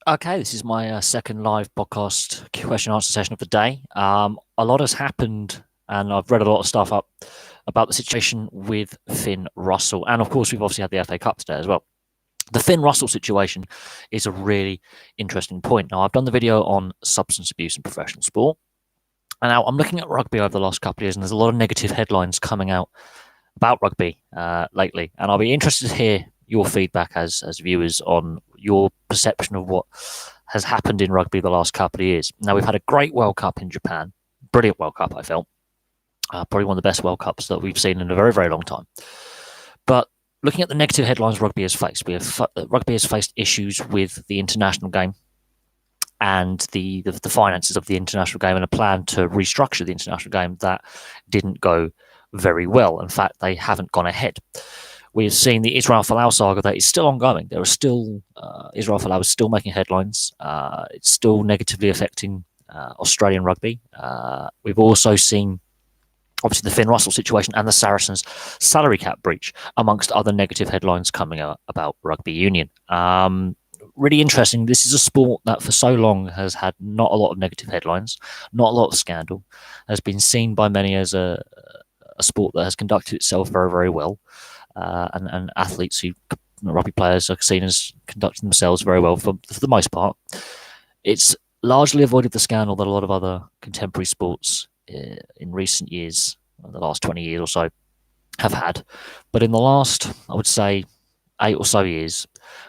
Okay, this is my second live podcast question answer session of the day. A lot has happened, and I've read a lot of stuff up about the situation with Finn Russell, and of course, we've obviously had the FA Cup today as well. The Finn Russell situation is a really interesting point. Now, I've done the video on substance abuse in professional sport, and now I'm looking at rugby over the last couple of years, and there's a lot of negative headlines coming out about rugby lately, and I'll be interested to hear your feedback as viewers on your perception of what has happened in rugby the last couple of years. Now, we've had a great World Cup in Japan, brilliant World Cup, I felt. Probably one of the best World Cups that we've seen in a very, very long time. But looking at the negative headlines rugby has faced, rugby has faced issues with the international game and the finances of the international game and a plan to restructure the international game that didn't go very well. In fact, they haven't gone ahead. We have seen the Israel Folau saga that is still ongoing. There are still Israel Folau is still making headlines. It's still negatively affecting Australian rugby. We've also seen obviously the Finn Russell situation and the Saracens salary cap breach, amongst other negative headlines coming out about rugby union. Really interesting. This is a sport that for so long has had not a lot of negative headlines, not a lot of scandal, has been seen by many as a sport that has conducted itself very, very well. And athletes who, rugby players, are seen as conducting themselves very well for the most part. It's largely avoided the scandal that a lot of other contemporary sports in recent years, the last 20 years or so, have had. But in the last, I would say, 8 or so years,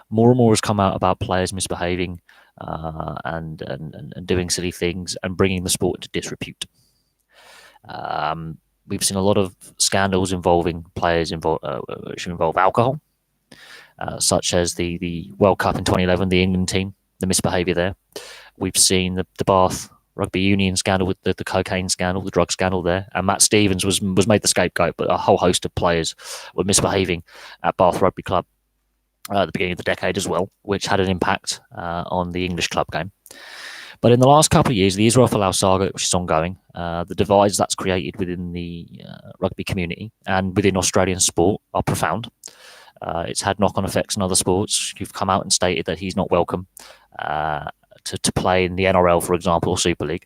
more and more has come out about players misbehaving and doing silly things and bringing the sport into disrepute. We've seen a lot of scandals involving players which involve alcohol, such as the World Cup in 2011, the England team, the misbehaviour there. We've seen the Bath Rugby Union scandal with the cocaine scandal, the drug scandal there, and Matt Stevens was made the scapegoat, but a whole host of players were misbehaving at Bath Rugby Club at the beginning of the decade as well, which had an impact on the English club game. But in the last couple of years, the Israel Folau saga, which is ongoing, the divides that's created within the rugby community and within Australian sport are profound. It's had knock-on effects in other sports. You've come out and stated that he's not welcome to play in the NRL, for example, or Super League.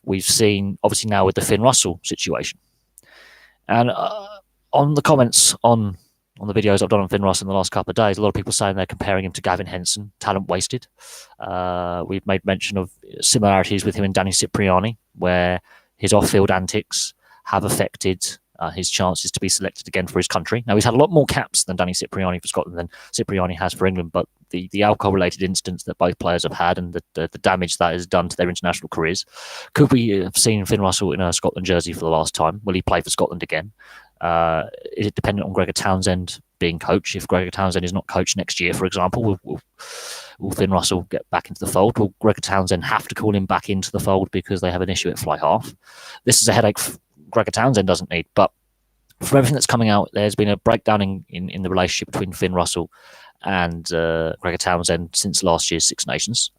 We've seen, obviously, now with the Finn Russell situation. And on the comments on the videos I've done on Finn Russell in the last couple of days, a lot of people saying they're comparing him to Gavin Henson, talent wasted. We've made mention of similarities with him and Danny Cipriani, where his off-field antics have affected his chances to be selected again for his country. Now, he's had a lot more caps than Danny Cipriani for Scotland than Cipriani has for England, but the alcohol-related incidents that both players have had and the damage that has done to their international careers, could we have seen Finn Russell in a Scotland jersey for the last time? Will he play for Scotland again? Is it dependent on Gregor Townsend being coach? If Gregor Townsend is not coach next year, for example, will Finn Russell get back into the fold? Will Gregor Townsend have to call him back into the fold because they have an issue at fly half? This is a headache Gregor Townsend doesn't need. But from everything that's coming out, there's been a breakdown in the relationship between Finn Russell and Gregor Townsend since last year's Six Nations.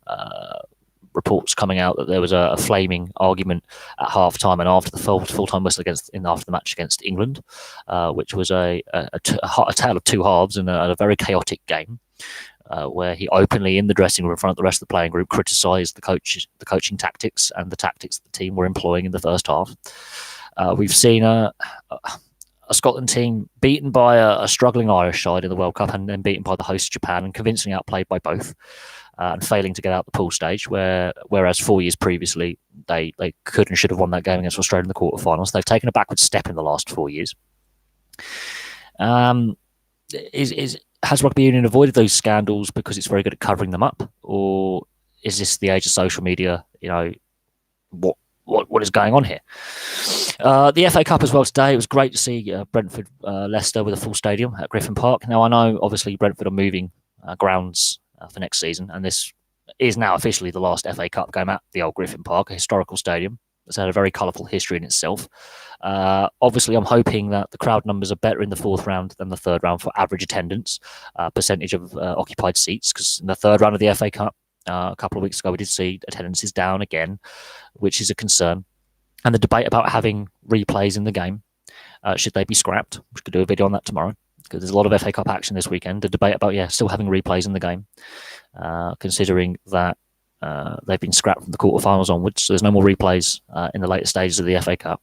Reports coming out that there was a flaming argument at half time and after the full-time whistle after the match against England, which was a tale of two halves and a very chaotic game, where he openly in the dressing room in front of the rest of the playing group criticised the coaching tactics and the tactics the team were employing in the first half. We've seen a Scotland team beaten by a struggling Irish side in the World Cup and then beaten by the host Japan and convincingly outplayed by both. And failing to get out the pool stage, whereas 4 years previously they could and should have won that game against Australia in the quarterfinals. They've taken a backward step in the last 4 years. Has rugby union avoided those scandals because it's very good at covering them up, or is this the age of social media? You know, what is going on here? The FA Cup as well today. It was great to see Brentford Leicester with a full stadium at Griffin Park. Now I know obviously Brentford are moving grounds for next season, and this is now officially the last FA Cup game at the old Griffin Park, a historical stadium. It's had a very colourful history in itself. Obviously, I'm hoping that the crowd numbers are better in the fourth round than the third round for average attendance, percentage of occupied seats, because in the third round of the FA Cup a couple of weeks ago, we did see attendance is down again, which is a concern. And the debate about having replays in the game, should they be scrapped? We could do a video on that tomorrow. because there's a lot of FA Cup action this weekend. The debate about still having replays in the game, considering that they've been scrapped from the quarterfinals onwards, so there's no more replays in the later stages of the FA Cup.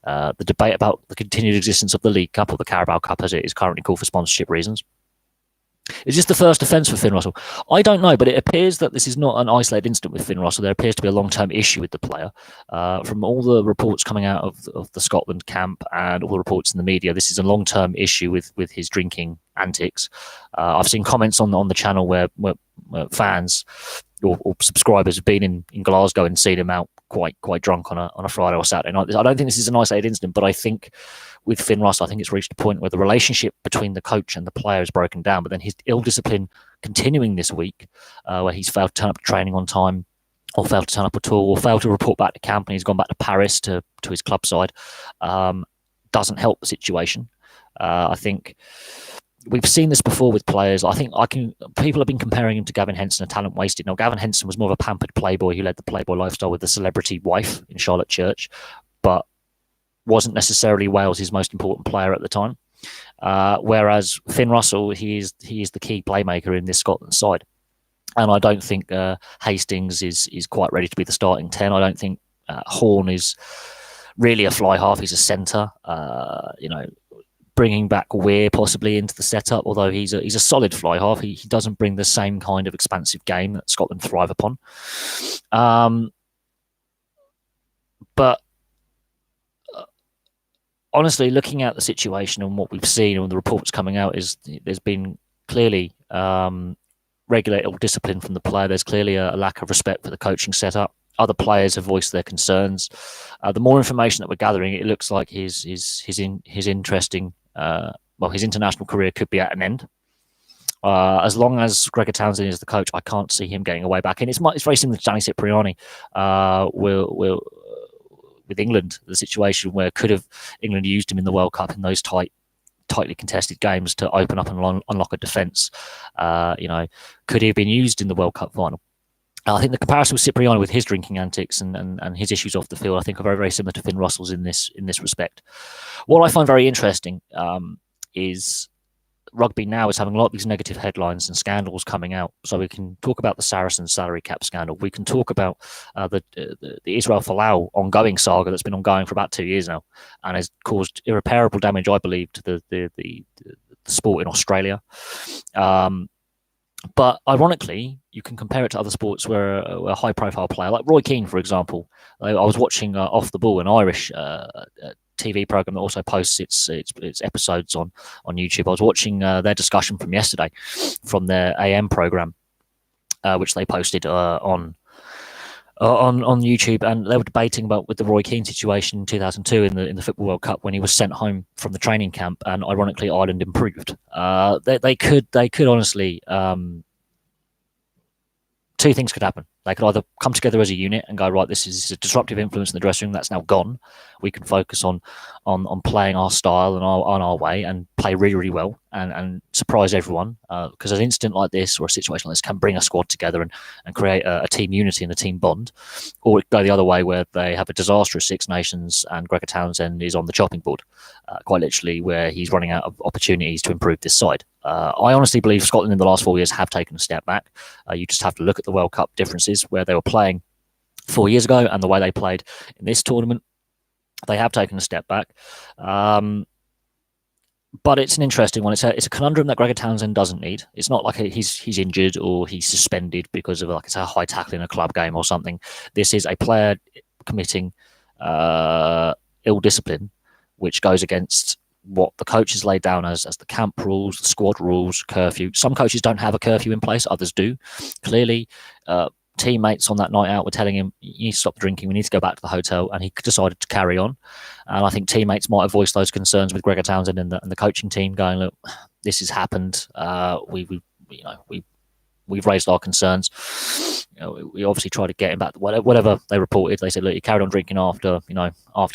The debate about the continued existence of the League Cup, or the Carabao Cup as it is currently called for sponsorship reasons. Is this the first offence for Finn Russell? I don't know, but it appears that this is not an isolated incident with Finn Russell. There appears to be a long-term issue with the player. From all the reports coming out of the Scotland camp and all the reports in the media, this is a long-term issue with his drinking antics. I've seen comments on the channel where fans or subscribers have been in Glasgow and seen him out quite drunk on a Friday or Saturday night. I don't think this is an isolated incident, but I think with Finn Russell, I think it's reached a point where the relationship between the coach and the player is broken down. But then his ill discipline continuing this week, where he's failed to turn up to training on time, or failed to turn up at all, or failed to report back to camp, and he's gone back to Paris to his club side, doesn't help the situation. I think we've seen this before with players. I think people have been comparing him to Gavin Henson, a talent wasted. Now, Gavin Henson was more of a pampered playboy who led the playboy lifestyle with a celebrity wife in Charlotte Church, but wasn't necessarily Wales' most important player at the time. Whereas Finn Russell, he is the key playmaker in this Scotland side. And I don't think Hastings is quite ready to be the starting 10. I don't think Horn is really a fly half. He's a centre. Bringing back Weir possibly into the setup, although he's a solid fly half. He doesn't bring the same kind of expansive game that Scotland thrive upon. But honestly, looking at the situation and what we've seen and the reports coming out, is there's been clearly regulated discipline from the player. There's clearly a lack of respect for the coaching setup. Other players have voiced their concerns. The more information that we're gathering, it looks like his international career could be at an end. As long as Gregor Townsend is the coach, I can't see him getting away back in. It's very similar to Danny Cipriani. With England, the situation where could have England used him in the World Cup in those tightly contested games to open up and unlock a defence. Could he have been used in the World Cup final? I think the comparison with Cipriani, with his drinking antics and his issues off the field, I think are very, very similar to Finn Russell's in this respect. What I find very interesting is rugby now is having a lot of these negative headlines and scandals coming out. So we can talk about the Saracens salary cap scandal. We can talk about the Israel Folau ongoing saga that's been ongoing for about 2 years now, and has caused irreparable damage, I believe, to the sport in Australia. But ironically, you can compare it to other sports where a high-profile player, like Roy Keane, for example. I was watching Off the Ball, an Irish TV program that also posts its episodes on YouTube. I was watching their discussion from yesterday, from their AM program, which they posted on YouTube, and they were debating about with the Roy Keane situation in 2002 in the Football World Cup, when he was sent home from the training camp, and ironically Ireland improved. They could honestly, two things could happen. They could either come together as a unit and go, right, this is a disruptive influence in the dressing room that's now gone. We can focus on playing our style and on our way, and play really, really well and surprise everyone. Because an incident like this, or a situation like this, can bring a squad together and create a team unity and a team bond. Or it go the other way, where they have a disastrous Six Nations and Gregor Townsend is on the chopping board, quite literally, where he's running out of opportunities to improve this side. I honestly believe Scotland in the last 4 years have taken a step back. You just have to look at the World Cup differences, where they were playing 4 years ago and the way they played in this tournament. They have taken a step back. But it's an interesting one. It's a conundrum that Gregor Townsend doesn't need. It's not like he's injured or he's suspended because of it's a high tackle in a club game or something. This is a player committing ill discipline, which goes against what the coach has laid down as the camp rules, the squad rules, curfew. Some coaches don't have a curfew in place, others do. Clearly, teammates on that night out were telling him, you need to stop drinking, we need to go back to the hotel, and he decided to carry on. And I think teammates might have voiced those concerns with Gregor Townsend and the coaching team, going, look, this has happened. We've raised our concerns. We obviously tried to get him back. Whatever they reported, they said, look, he carried on drinking after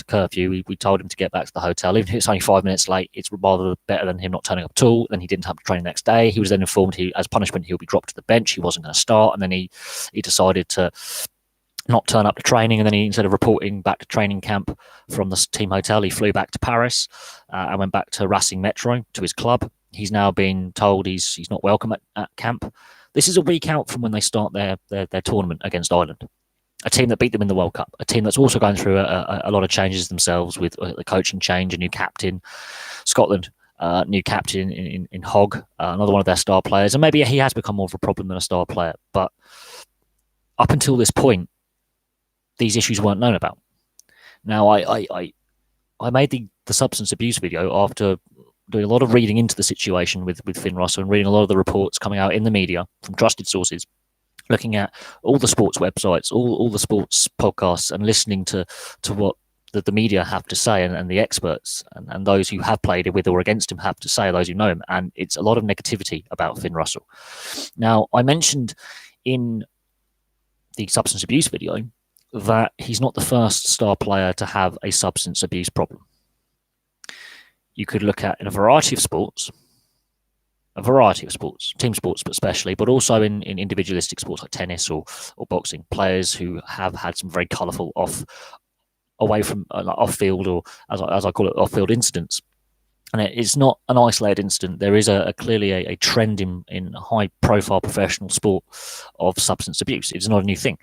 curfew. We told him to get back to the hotel. Even if it's only 5 minutes late, it's rather better than him not turning up at all. Then he didn't have to train the next day. He was then informed as punishment he'll be dropped to the bench. He wasn't going to start, and then he decided to not turn up to training, and then instead of reporting back to training camp from the team hotel, he flew back to Paris and went back to Racing Metro, to his club. He's now been told he's not welcome at camp. This is a week out from when they start their tournament against Ireland, a team that beat them in the World Cup, a team that's also going through a lot of changes themselves with the coaching change, a new captain. Scotland, new captain in Hogg, another one of their star players. And maybe he has become more of a problem than a star player. But up until this point, these issues weren't known about. Now, I made the substance abuse video after doing a lot of reading into the situation with Finn Russell and reading a lot of the reports coming out in the media from trusted sources, looking at all the sports websites, all the sports podcasts, and listening to what the media have to say and the experts and those who have played with or against him have to say, those who know him. And it's a lot of negativity about Finn Russell. Now, I mentioned in the substance abuse video that he's not the first star player to have a substance abuse problem. You could look at in a variety of sports, team sports, but especially, but also in individualistic sports like tennis or boxing, players who have had some very colourful off-field, or as I call it, off-field incidents. And it's not an isolated incident. There is clearly a trend in high-profile professional sport of substance abuse. It's not a new thing.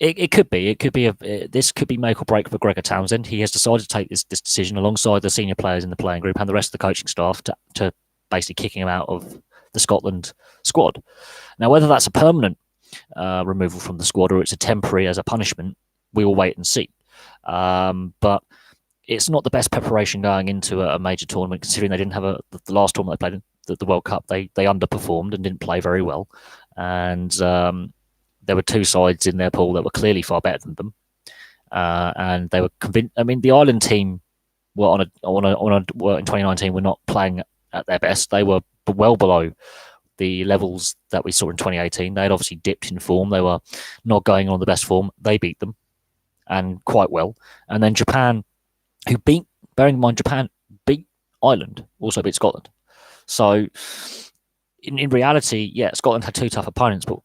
It could be. This could be make or break for Gregor Townsend. He has decided to take this decision alongside the senior players in the playing group and the rest of the coaching staff to basically kicking him out of the Scotland squad. Now, whether that's a permanent removal from the squad or it's a temporary as a punishment, we will wait and see. But it's not the best preparation going into a major tournament, considering they didn't have the last tournament they played, the World Cup. They underperformed and didn't play very well, and there were two sides in their pool that were clearly far better than them, and they were convinced. I mean, the Ireland team were in 2019 were not playing at their best. They were well below the levels that we saw in 2018. They had obviously dipped in form. They were not going on the best form. They beat them, and quite well. And then Japan, bearing in mind Japan beat Ireland, also beat Scotland. So in reality, yeah, Scotland had two tough opponents, but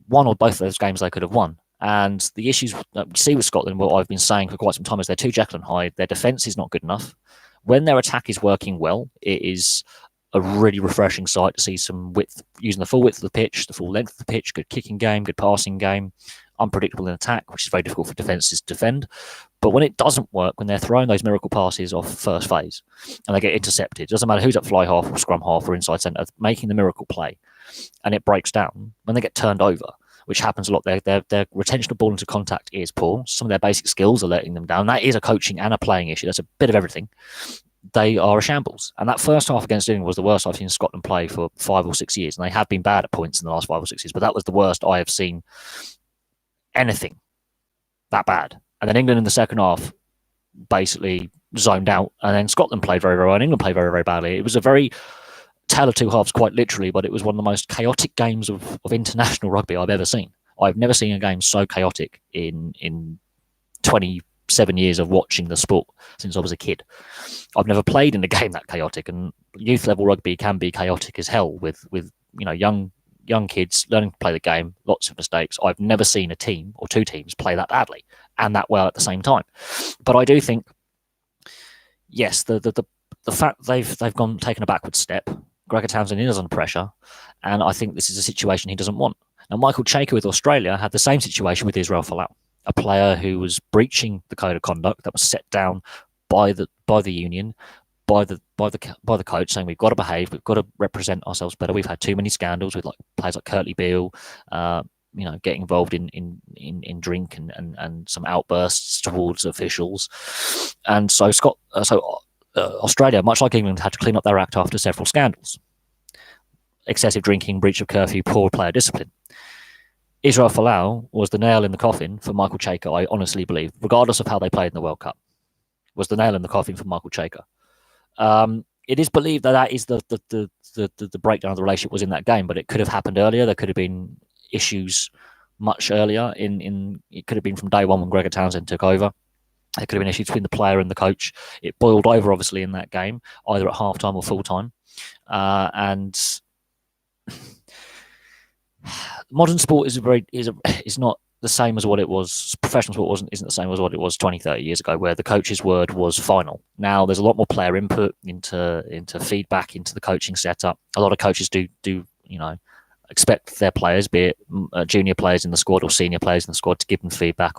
one or both of those games they could have won. And the issues that we see with Scotland, what I've been saying for quite some time, is they're too Jekyll and Hyde. Their defence is not good enough. When their attack is working well, it is a really refreshing sight to see some width, using the full width of the pitch, the full length of the pitch, good kicking game, good passing game, unpredictable in attack, which is very difficult for defences to defend. But when it doesn't work, when they're throwing those miracle passes off first phase and they get intercepted, it doesn't matter who's at fly half or scrum half or inside centre, making the miracle play, and it breaks down, when they get turned over, which happens a lot, their retention of ball into contact is poor. Some of their basic skills are letting them down. That is a coaching and a playing issue. That's a bit of everything. They are a shambles. And that first half against England was the worst I've seen Scotland play for 5 or 6 years. And they have been bad at points in the last 5 or 6 years, but that was the worst I have seen anything that bad. And then England in the second half basically zoned out. And then Scotland played very, very well, and England played very, very badly. It was a very tale of two halves, quite literally, but it was one of the most chaotic games of international rugby I've ever seen. I've never seen a game so chaotic in 27 years of watching the sport since I was a kid. I've never played in a game that chaotic, and youth level rugby can be chaotic as hell with young kids learning to play the game, lots of mistakes. I've never seen a team or two teams play that badly and that well at the same time. But I do think, yes, the fact they've taken a backward step. Gregor Townsend is under pressure, and I think this is a situation he doesn't want. Now, Michael Cheika with Australia had the same situation with Israel Folau, a player who was breaching the code of conduct that was set down by the union, by the coach, saying we've got to behave, we've got to represent ourselves better. We've had too many scandals with players like Kurtley Beale, getting involved in drink and some outbursts towards officials, and so Australia, much like England, had to clean up their act after several scandals. Excessive drinking, breach of curfew, poor player discipline. Israel Folau was the nail in the coffin for Michael Cheika, I honestly believe, regardless of how they played in the World Cup, was the nail in the coffin for Michael Cheika. It is believed that is the breakdown of the relationship was in that game, but it could have happened earlier. There could have been issues much earlier. It could have been from day one when Gregor Townsend took over. There could have been issues between the player and the coach. It boiled over, obviously, in that game, either at halftime or full time. And modern sport is not the same as what it was. Professional sport isn't the same as what it was 20, 30 years ago, where the coach's word was final. Now there's a lot more player input into feedback into the coaching setup. A lot of coaches do expect their players, be it junior players in the squad or senior players in the squad, to give them feedback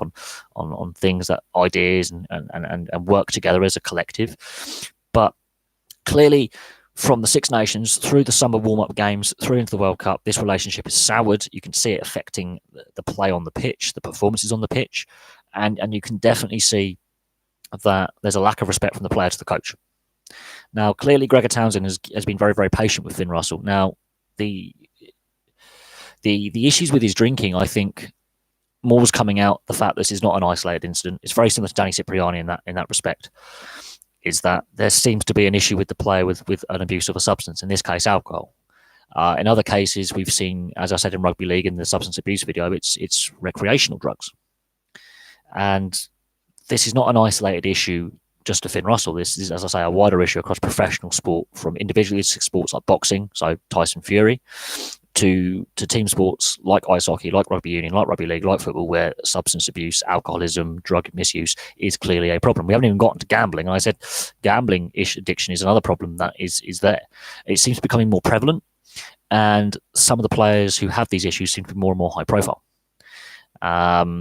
on things, that ideas, and work together as a collective. But clearly, from the Six Nations through the summer warm-up games through into the World Cup, this relationship is soured. You can see it affecting the play on the pitch, the performances on the pitch, and you can definitely see that there's a lack of respect from the player to the coach. Now, clearly, Gregor Townsend has been very, very patient with Finn Russell. Now, the issues with his drinking, I think, more was coming out the fact this is not an isolated incident. It's very similar to Danny Cipriani in that respect. Is that there seems to be an issue with the player with an abuse of a substance, in this case, alcohol. In other cases, we've seen, as I said in rugby league in the substance abuse video, it's recreational drugs. And this is not an isolated issue just to Finn Russell. This is, as I say, a wider issue across professional sport, from individualistic sports like boxing, so Tyson Fury, to team sports like ice hockey, like rugby union, like rugby league, like football, where substance abuse, alcoholism, drug misuse is clearly a problem. We haven't even gotten to gambling. And I said gambling addiction is another problem that is there. It seems to be becoming more prevalent, and some of the players who have these issues seem to be more and more high profile. I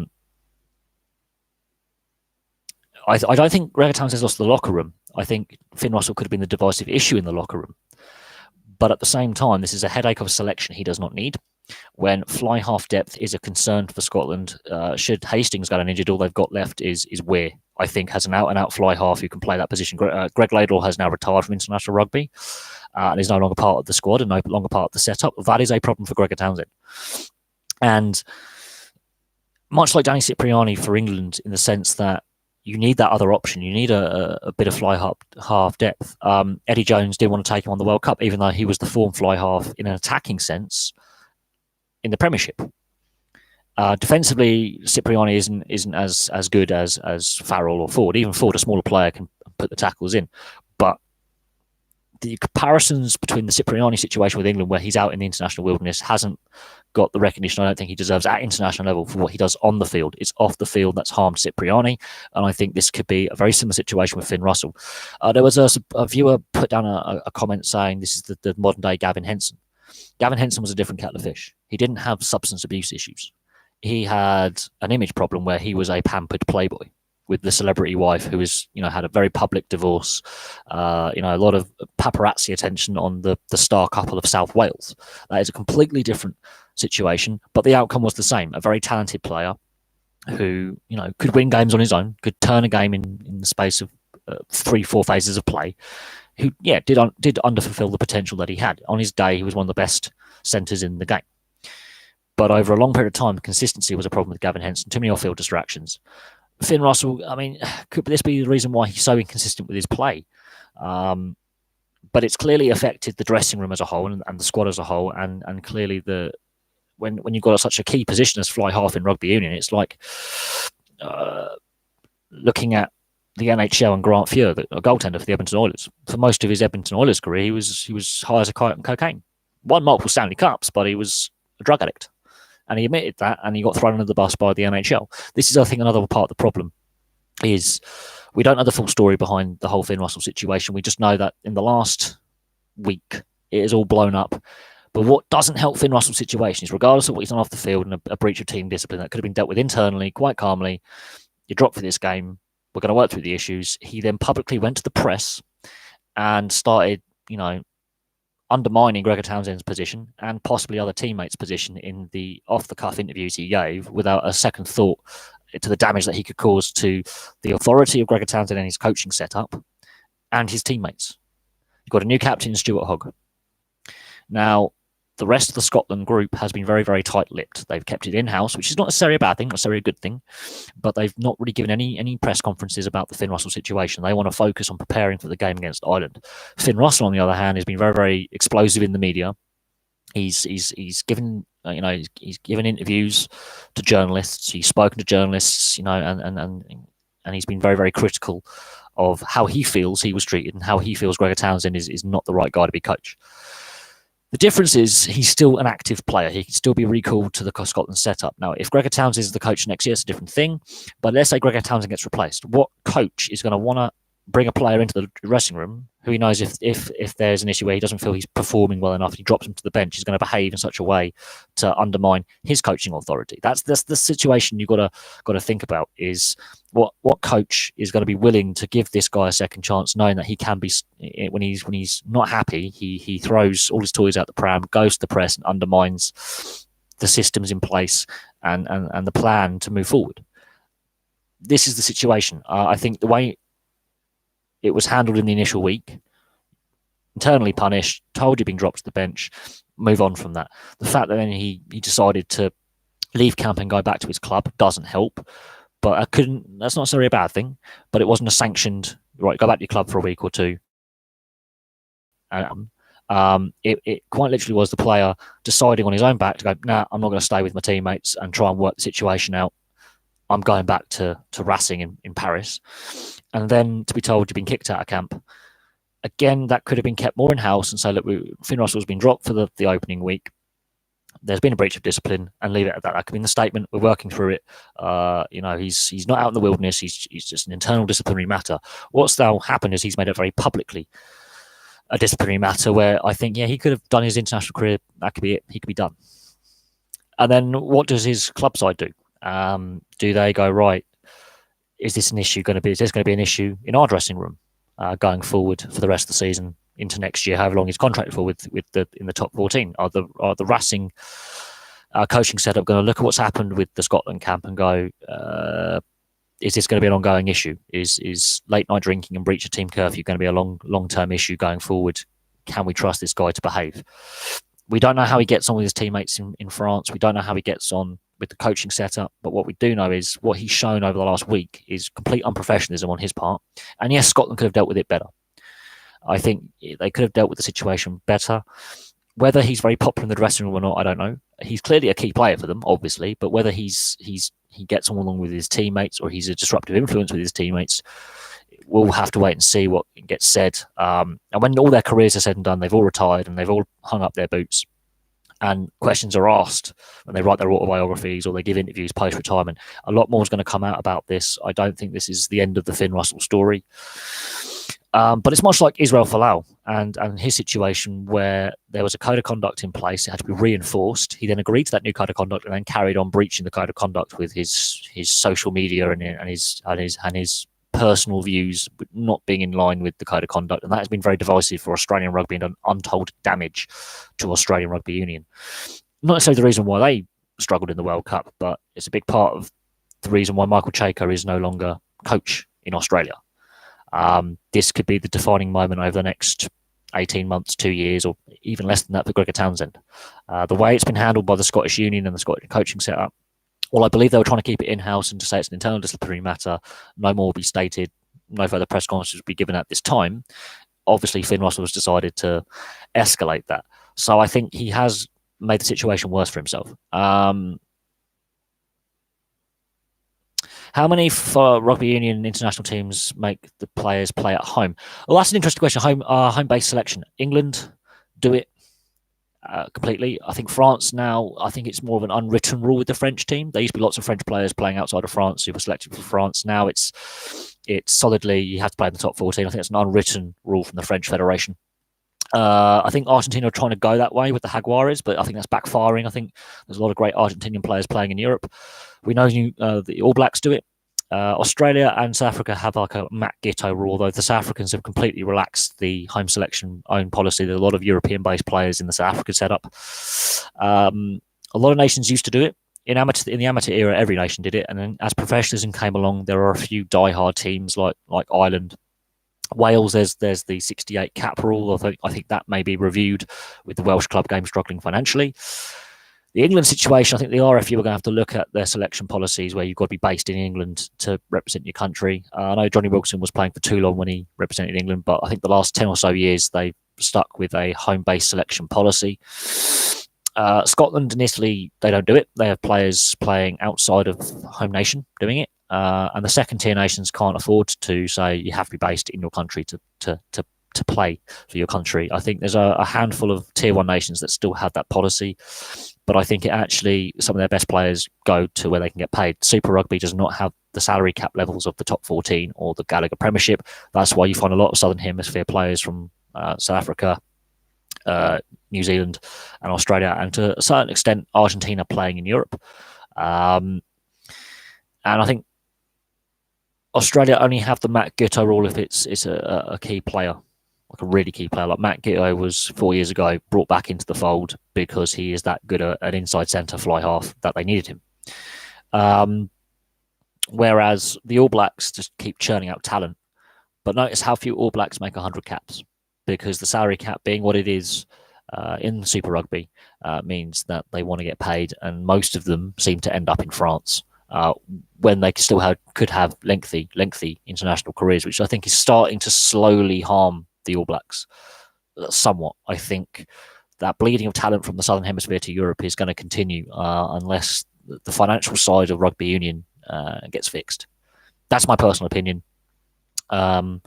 don't think Gregor Townsend's lost the locker room. I think Finn Russell could have been the divisive issue in the locker room. But at the same time, this is a headache of a selection he does not need. When fly half depth is a concern for Scotland, should Hastings go injured, all they've got left is Weir, I think, has an out-and-out fly half who can play that position. Greg Laidlaw has now retired from international rugby and is no longer part of the squad and no longer part of the setup. That is a problem for Gregor Townsend. And much like Danny Cipriani for England, in the sense that you need that other option. You need a bit of fly half depth. Eddie Jones didn't want to take him on the World Cup, even though he was the form fly half in an attacking sense in the Premiership. Defensively, Cipriani isn't as good as Farrell or Ford. Even Ford, a smaller player, can put the tackles in. But the comparisons between the Cipriani situation with England, where he's out in the international wilderness, hasn't got the recognition I don't think he deserves at international level for what he does on the field. It's off the field that's harmed Cipriani, and I think this could be a very similar situation with Finn Russell. There was a viewer put down a comment saying this is the modern day Gavin Henson. Gavin Henson was a different kettle of fish. He didn't have substance abuse issues. He had an image problem where he was a pampered playboy with the celebrity wife who was, had a very public divorce, a lot of paparazzi attention on the star couple of South Wales. That is a completely different situation, but the outcome was the same. A very talented player who, could win games on his own, could turn a game in the space of 3-4 phases of play, who, did underfulfill the potential that he had. On his day, he was one of the best centres in the game. But over a long period of time, consistency was a problem with Gavin Henson. Too many off-field distractions. Finn Russell, could this be the reason why he's so inconsistent with his play? But it's clearly affected the dressing room as a whole and the squad as a whole. And clearly, when you've got such a key position as fly half in rugby union, it's like looking at the NHL and Grant Fuhr, a goaltender for the Edmonton Oilers. For most of his Edmonton Oilers career, he was high as a kite on cocaine. Won multiple Stanley Cups, but he was a drug addict. And he admitted that, and he got thrown under the bus by the NHL. This is, I think, another part of the problem is we don't know the full story behind the whole Finn Russell situation. We just know that in the last week, it is all blown up. But what doesn't help Finn Russell's situation is, regardless of what he's done off the field and a breach of team discipline that could have been dealt with internally, quite calmly, you drop for this game, we're going to work through the issues. He then publicly went to the press and started, undermining Gregor Townsend's position and possibly other teammates' position in the off-the-cuff interviews he gave without a second thought to the damage that he could cause to the authority of Gregor Townsend and his coaching setup and his teammates. You've got a new captain, Stuart Hogg. Now, the rest of the Scotland group has been very, very tight-lipped. They've kept it in-house, which is not necessarily a bad thing, not necessarily a good thing, but they've not really given any press conferences about the Finn Russell situation. They want to focus on preparing for the game against Ireland. Finn Russell, on the other hand, has been very, very explosive in the media. He's given he's given interviews to journalists. He's spoken to journalists, and he's been very, very critical of how he feels he was treated and how he feels Gregor Townsend is not the right guy to be coach. The difference is he's still an active player. He can still be recalled to the Scotland setup. Now, if Gregor Townsend is the coach next year, it's a different thing. But let's say Gregor Townsend gets replaced. What coach is going to want to bring a player into the dressing room who he knows if there's an issue where he doesn't feel he's performing well enough, he drops him to the bench, he's going to behave in such a way to undermine his coaching authority. That's the situation you've got to think about, is what coach is going to be willing to give this guy a second chance, knowing that he can be, when he's not happy, he throws all his toys out the pram, goes to the press and undermines the systems in place and the plan to move forward. This is the situation. I think the way it was handled in the initial week, internally punished, told you've been dropped to the bench, move on from that. The fact that then he decided to leave camp and go back to his club doesn't help, but that's not necessarily a bad thing, but it wasn't a sanctioned, right, go back to your club for a week or two. It quite literally was the player deciding on his own back to go, nah, I'm not going to stay with my teammates and try and work the situation out. I'm going back to Racing in Paris. And then to be told you've been kicked out of camp. Again, that could have been kept more in-house and say, look, Finn Russell's been dropped for the opening week. There's been a breach of discipline, and leave it at that. That could be in the statement. We're working through it. He's not out in the wilderness. He's just an internal disciplinary matter. What's now happened is he's made it very publicly a disciplinary matter where I think, he could have done his international career. That could be it. He could be done. And then what does his club side do? Do they go, right, is this an issue going to be? Is this going to be an issue in our dressing room going forward for the rest of the season into next year? However long he's contracted for with in the top 14, are the Racing coaching setup going to look at what's happened with the Scotland camp and go, is this going to be an ongoing issue? Is late night drinking and breach of team curfew going to be a long term issue going forward? Can we trust this guy to behave? We don't know how he gets on with his teammates in France. We don't know how he gets on with the coaching setup, but what we do know is what he's shown over the last week is complete unprofessionalism on his part. And yes, Scotland could have dealt with it better. I think they could have dealt with the situation better. Whether he's very popular in the dressing room or not, I don't know. He's clearly a key player for them, obviously, but whether he gets on along with his teammates or he's a disruptive influence with his teammates, we'll have to wait and see what gets said. And when all their careers are said and done, they've all retired and they've all hung up their boots, and questions are asked when they write their autobiographies or they give interviews post-retirement, a lot more is going to come out about this. I don't think this is the end of the Finn Russell story. But it's much like Israel Folau and his situation, where there was a code of conduct in place. It had to be reinforced. He then agreed to that new code of conduct and then carried on breaching the code of conduct with his social media and his personal views not being in line with the code of conduct, and that has been very divisive for Australian rugby and done untold damage to Australian Rugby Union. Not necessarily the reason why they struggled in the World Cup, but it's a big part of the reason why Michael Cheika is no longer coach in Australia. This could be the defining moment over the next 18 months, 2 years, or even less than that for Gregor Townsend. The way it's been handled by the Scottish Union and the Scottish coaching setup, well, I believe they were trying to keep it in-house and to say it's an internal disciplinary matter. No more will be stated. No further press conferences will be given at this time. Obviously, Finn Russell has decided to escalate that. So I think he has made the situation worse for himself. How many rugby union international teams make the players play at home? Well, that's an interesting question. Home-based selection. England do it completely. I think France now, I think it's more of an unwritten rule with the French team. There used to be lots of French players playing outside of France who were selected for France. Now it's solidly, you have to play in the top 14. I think it's an unwritten rule from the French Federation. I think Argentina are trying to go that way with the Jaguares, but I think that's backfiring. I think there's a lot of great Argentinian players playing in Europe. We know the All Blacks do it. Australia and South Africa have like a Matt Giteau rule, though the South Africans have completely relaxed the home selection own policy. There are a lot of European-based players in the South African setup. A lot of nations used to do it. In the amateur era, every nation did it, and then as professionalism came along, there are a few die-hard teams like Ireland, Wales. There's the 68 cap rule. I think that may be reviewed with the Welsh club game struggling financially. The England situation, I think the RFU are going to have to look at their selection policies where you've got to be based in England to represent your country. I know Johnny Wilson was playing for Toulon when he represented England, but I think the last 10 or so years they've stuck with a home-based selection policy. Scotland and Italy, they don't do it. They have players playing outside of home nation doing it. And the second-tier nations can't afford to say you have to be based in your country to to play for your country. I think there's a handful of tier one nations that still have that policy, but I think it actually, some of their best players go to where they can get paid. Super Rugby does not have the salary cap levels of the top 14 or the Gallagher Premiership. That's why you find a lot of Southern Hemisphere players from South Africa, New Zealand and Australia, and to a certain extent Argentina playing in Europe. And I think Australia only have the Matt Giteau rule if it's a key player, like a really key player. Like Matt Giteau was 4 years ago brought back into the fold because he is that good an inside centre fly half that they needed him. Whereas the All Blacks just keep churning out talent. But notice how few All Blacks make 100 caps, because the salary cap being what it is in Super Rugby means that they want to get paid, and most of them seem to end up in France when they still could have lengthy international careers, which I think is starting to slowly harm the All Blacks somewhat. I think that bleeding of talent from the Southern Hemisphere to Europe is going to continue unless the financial side of rugby union gets fixed. That's my personal opinion. I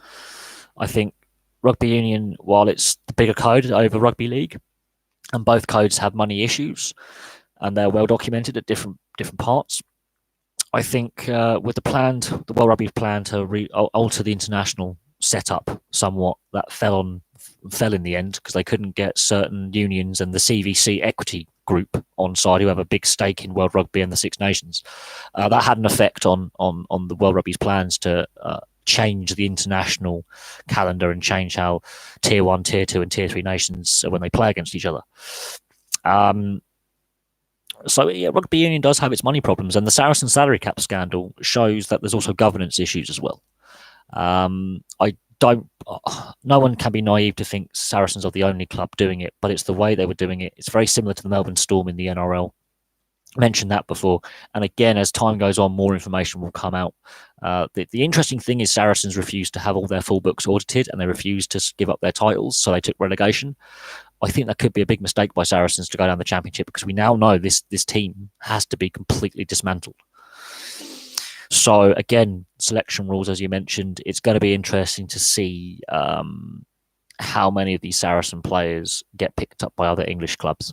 think rugby union, while it's the bigger code over rugby league, and both codes have money issues, and they're well documented at different parts. I think with the World Rugby's plan to alter the international setup somewhat, that fell in the end because they couldn't get certain unions and the CVC equity group on side who have a big stake in World Rugby and the Six Nations. That had an effect on the World Rugby's plans to change the international calendar and change how tier 1, tier 2 and tier 3 nations when they play against each other. So yeah, rugby union does have its money problems, and the Saracen salary cap scandal shows that there's also governance issues as well. No one can be naive to think Saracens are the only club doing it, but it's the way they were doing it. It's very similar to the Melbourne Storm in the NRL. Mentioned that before, and again, as time goes on, more information will come out. The interesting thing is Saracens refused to have all their full books audited, and they refused to give up their titles, so they took relegation. I think that could be a big mistake by Saracens to go down the Championship, because we now know this team has to be completely dismantled. So again, selection rules, as you mentioned, it's going to be interesting to see how many of these Saracen players get picked up by other English clubs.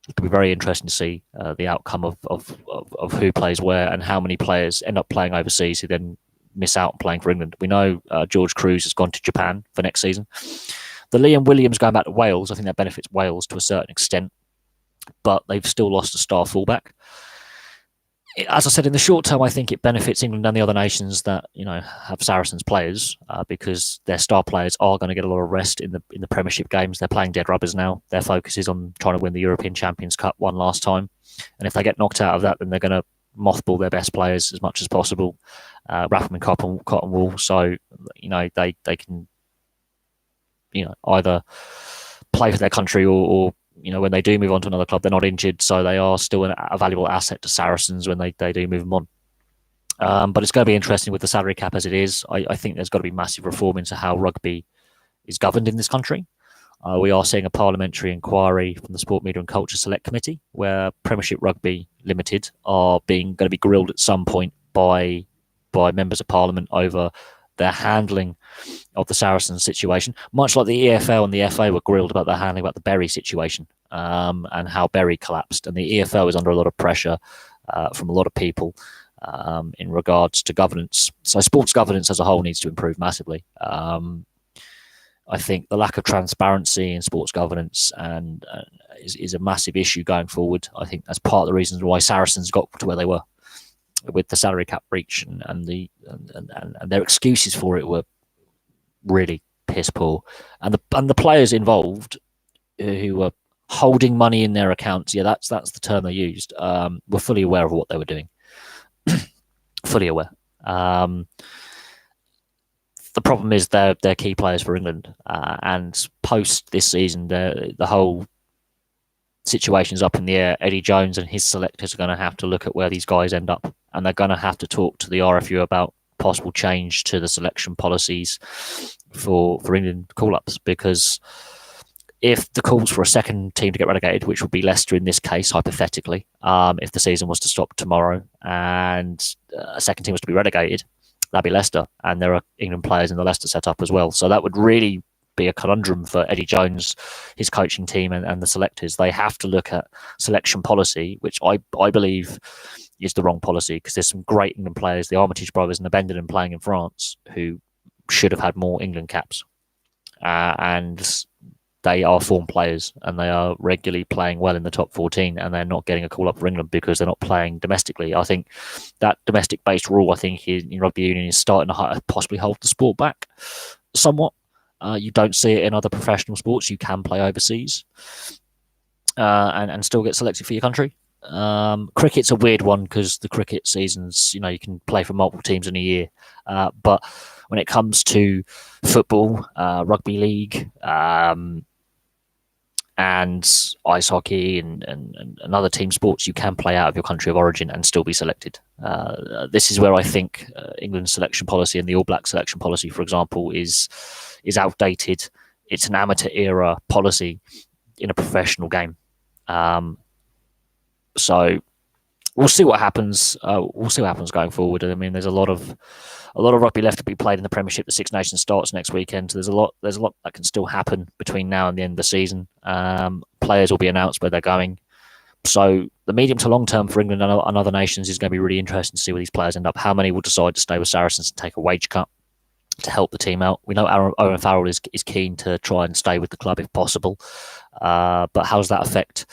It could be very interesting to see the outcome of who plays where and how many players end up playing overseas who then miss out on playing for England. We know George Cruz has gone to Japan for next season. The Liam Williams going back to Wales, I think that benefits Wales to a certain extent, but they've still lost a star fullback. As I said, in the short term, I think it benefits England and the other nations that have Saracens players because their star players are going to get a lot of rest in the Premiership games. They're playing dead rubbers now. Their focus is on trying to win the European Champions Cup one last time, and if they get knocked out of that, then they're going to mothball their best players as much as possible, wrap them in cotton wool, so they can either play for their country or when they do move on to another club, they're not injured, so they are still a valuable asset to Saracens when they do move them on. But it's going to be interesting with the salary cap as it is. I think there's got to be massive reform into how rugby is governed in this country. We are seeing a parliamentary inquiry from the Sport, Media and Culture Select Committee where Premiership Rugby Limited are going to be grilled at some point by members of Parliament over their handling of the Saracens situation, much like the EFL and the FA were grilled about their handling about the Bury situation and how Bury collapsed. And the EFL is under a lot of pressure from a lot of people in regards to governance. So sports governance as a whole needs to improve massively. I think the lack of transparency in sports governance and is a massive issue going forward. I think that's part of the reasons why Saracens got to where they were with the salary cap breach, and their excuses for it were really piss poor. And the players involved who were holding money in their accounts, that's the term they used, were fully aware of what they were doing. Fully aware. The problem is they're key players for England, and post this season, the whole situation's up in the air. Eddie Jones and his selectors are going to have to look at where these guys end up, and they're going to have to talk to the RFU about possible change to the selection policies for England call-ups, because if the calls for a second team to get relegated, which would be Leicester in this case, hypothetically, if the season was to stop tomorrow and a second team was to be relegated, That'd be Leicester, and there are England players in the Leicester setup as well. So that would really be a conundrum for Eddie Jones, his coaching team, and the selectors. They have to look at selection policy, which I believe is the wrong policy, because there's some great England players, the Armitage brothers and the Benderton playing in France, who should have had more England caps. And they are form players, and they are regularly playing well in the top 14, and they're not getting a call up for England because they're not playing domestically. I think that domestic-based rule, I think, in rugby union is starting to possibly hold the sport back somewhat. You don't see it in other professional sports. You can play overseas and still get selected for your country. Cricket's a weird one because the cricket seasons, you can play for multiple teams in a year. But when it comes to football, rugby league, and ice hockey and other team sports, you can play out of your country of origin and still be selected. This is where I think England's selection policy and the All Black selection policy, for example, is outdated. It's an amateur era policy in a professional game. So we'll see what happens. We'll see what happens going forward. I mean, there's a lot of rugby left to be played in the Premiership. The Six Nations starts next weekend. So there's a lot that can still happen between now and the end of the season. Players will be announced where they're going. So the medium to long term for England and other nations is going to be really interesting to see where these players end up. How many will decide to stay with Saracens and take a wage cut to help the team out? We know Owen Farrell is keen to try and stay with the club if possible. But how does that affect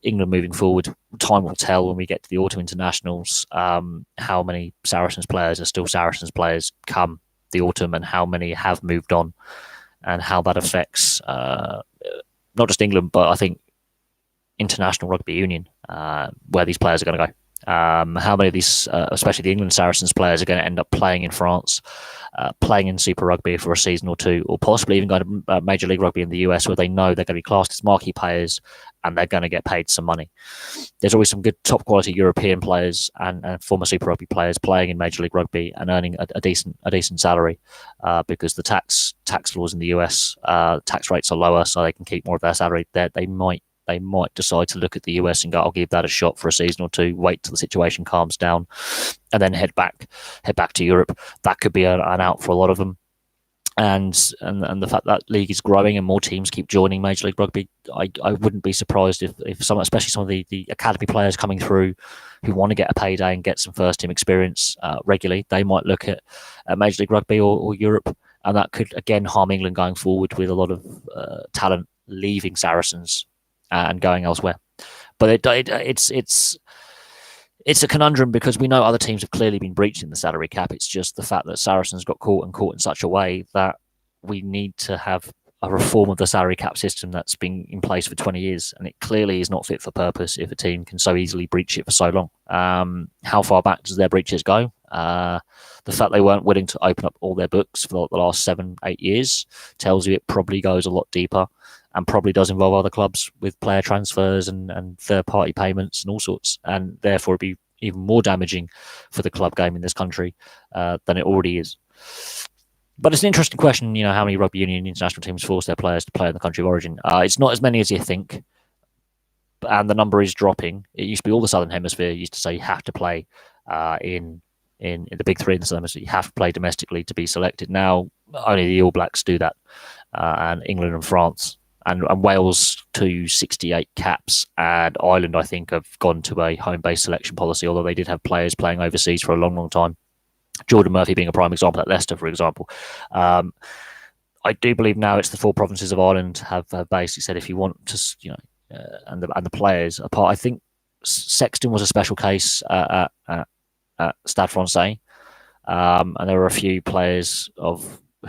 England moving forward? Time will tell when we get to the autumn internationals how many Saracens players are still Saracens players come the autumn, and how many have moved on, and how that affects not just England, but I think international rugby union, where these players are going to go. How many of these, especially the England Saracens players, are going to end up playing in France, playing in Super Rugby for a season or two, or possibly even going to Major League Rugby in the US, where they know they're going to be classed as marquee players and they're going to get paid some money. There's always some good top quality European players and former Super Rugby players playing in Major League Rugby and earning a decent salary because the tax laws in the US, tax rates are lower, so they can keep more of their salary. They might decide to look at the US and go, I'll give that a shot for a season or two, wait till the situation calms down, and then head back to Europe. That could be an out for a lot of them. And the fact that league is growing and more teams keep joining Major League Rugby, I wouldn't be surprised if some, especially some of the academy players coming through who want to get a payday and get some first team experience regularly, they might look at Major League Rugby or Europe, and that could again harm England going forward with a lot of talent leaving Saracens and going elsewhere. But it's a conundrum because we know other teams have clearly been breaching the salary cap. It's just the fact that Saracens got caught in such a way that we need to have a reform of the salary cap system that's been in place for 20 years. And it clearly is not fit for purpose if a team can so easily breach it for so long. How far back does their breaches go? The fact they weren't willing to open up all their books for the last 7-8 years tells you it probably goes a lot deeper, and probably does involve other clubs with player transfers and third-party payments and all sorts, and therefore it'd be even more damaging for the club game in this country than it already is. But it's an interesting question, how many rugby union international teams force their players to play in the country of origin. It's not as many as you think, and the number is dropping. It used to be all the Southern Hemisphere used to say you have to play in the big three in the Southern Hemisphere. You have to play domestically to be selected. Now, only the All Blacks do that, and England and France. And Wales to 68 caps, and Ireland, I think, have gone to a home-based selection policy, although they did have players playing overseas for a long, long time. Jordan Murphy being a prime example at Leicester, for example. I do believe now it's the 4 provinces of Ireland have basically said if you want to, and the players apart. I think Sexton was a special case at Stade Francais, and there were a few players who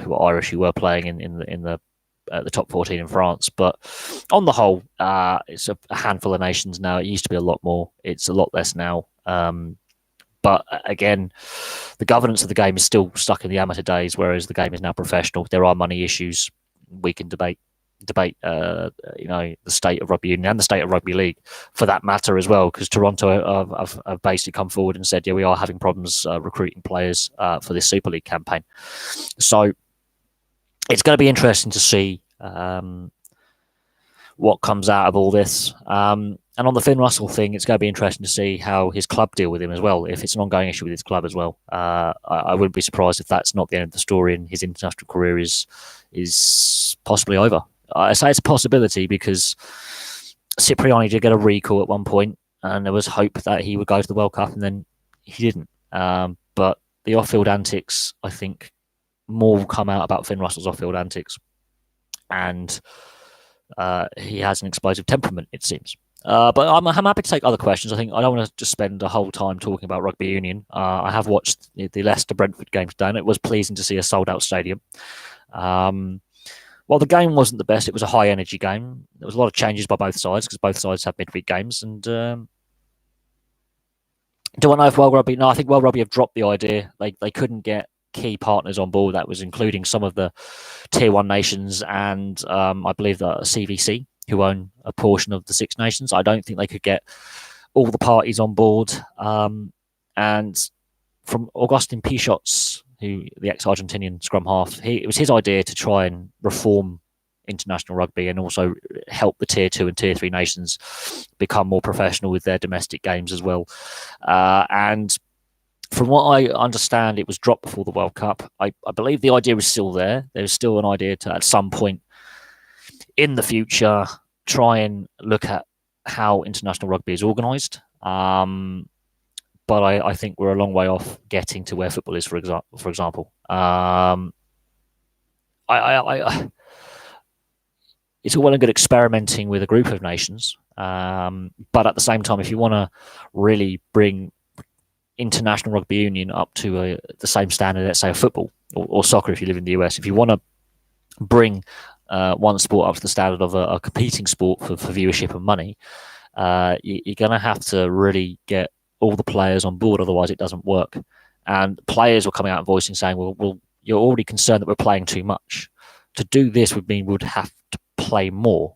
were Irish who were playing in the top 14 in France, but on the whole, it's a handful of nations now. It used to be a lot more. It's a lot less now. But again, the governance of the game is still stuck in the amateur days, whereas the game is now professional. There are money issues. We can debate the state of rugby union and the state of rugby league for that matter as well, because Toronto have basically come forward and said, yeah, we are having problems recruiting players for this Super League campaign. So it's going to be interesting to see what comes out of all this. And on the Finn Russell thing, it's going to be interesting to see how his club deal with him as well, if it's an ongoing issue with his club as well. I wouldn't be surprised if that's not the end of the story and his international career is possibly over. I say it's a possibility because Cipriani did get a recall at one point, and there was hope that he would go to the World Cup, and then he didn't. But the off-field antics, I think, more will come out about Finn Russell's off-field antics. And he has an explosive temperament, it seems. But I'm happy to take other questions. I think I don't want to just spend the whole time talking about rugby union. I have watched the Leicester Brentford game today, and it was pleasing to see a sold-out stadium. While the game wasn't the best, it was a high-energy game. There was a lot of changes by both sides because both sides have midweek games. And do I know if World Rugby? No, I think World Rugby have dropped the idea. They couldn't get key partners on board. That was including some of the Tier 1 nations and I believe the CVC, who own a portion of the Six Nations. I don't think they could get all the parties on board. And from Augustin Pichot's, the ex-Argentinian scrum half, it was his idea to try and reform international rugby and also help the Tier 2 and Tier 3 nations become more professional with their domestic games as well. And from what I understand, it was dropped before the World Cup. I believe the idea is still there. There's still an idea to, at some point in the future, try and look at how international rugby is organised. But I think we're a long way off getting to where football is, for example. It's all well and good experimenting with a group of nations. But at the same time, if you want to really bring international rugby union up to the same standard, let's say, of football or soccer if you live in the US, if you want to bring one sport up to the standard of a competing sport for viewership and money, you're going to have to really get all the players on board, otherwise it doesn't work. And players were coming out and voicing saying, well, you're already concerned that we're playing too much. To do this would mean we would have to play more.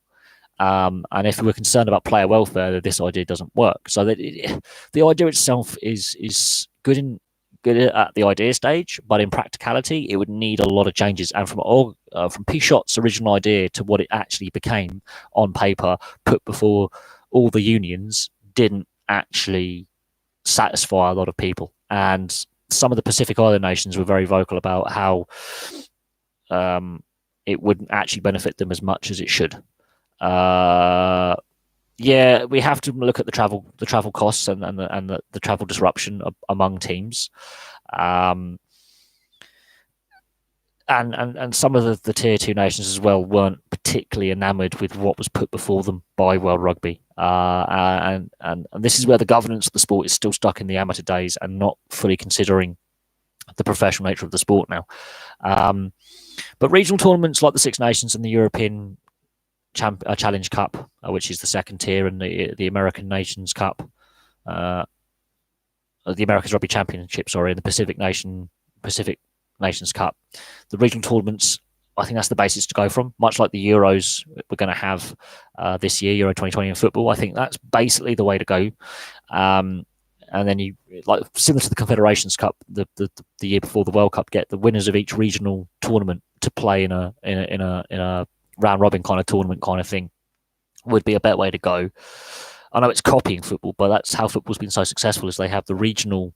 And if we're concerned about player welfare, this idea doesn't work. So the idea itself is good at the idea stage, but in practicality, it would need a lot of changes. And from Pichot's original idea to what it actually became on paper, put before all the unions, didn't actually satisfy a lot of people. And some of the Pacific Island nations were very vocal about how it wouldn't actually benefit them as much as it should. Yeah, we have to look at the travel costs and the travel disruption among teams, and some of the Tier 2 nations as well weren't particularly enamoured with what was put before them by World Rugby, and this is where the governance of the sport is still stuck in the amateur days and not fully considering the professional nature of the sport now. But regional tournaments like the Six Nations and the European Challenge Cup, which is the second tier, and the American Nations Cup, the America's Rugby Championship, and the Pacific Nations Cup, the regional tournaments, I think that's the basis to go from. Much like the Euros we're going to have this year, Euro 2020 in football, I think that's basically the way to go. And then you, like similar to the Confederations Cup, the year before the World Cup, get the winners of each regional tournament to play in a round robin kind of tournament kind of thing, would be a better way to go. I know it's copying football, but that's how football's been so successful, is they have the regional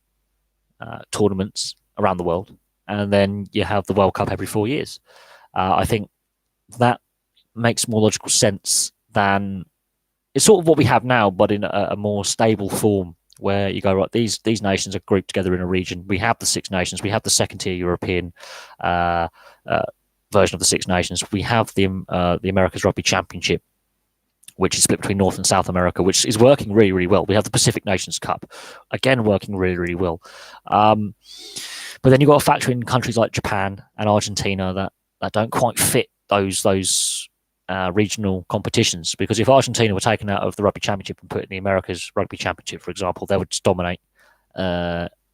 tournaments around the world, and then you have the World Cup every 4 years. I think that makes more logical sense than it's sort of what we have now, but in a more stable form, where you go, right, these nations are grouped together in a region. We have the Six Nations, we have the second tier European version of the Six Nations. We have the America's Rugby Championship, which is split between North and South America, which is working really, really well. We have the Pacific Nations Cup, again working really, really well. But then you've got to factor in countries like Japan and Argentina that don't quite fit those regional competitions, because if Argentina were taken out of the Rugby Championship and put in the America's Rugby Championship, for example, they would just dominate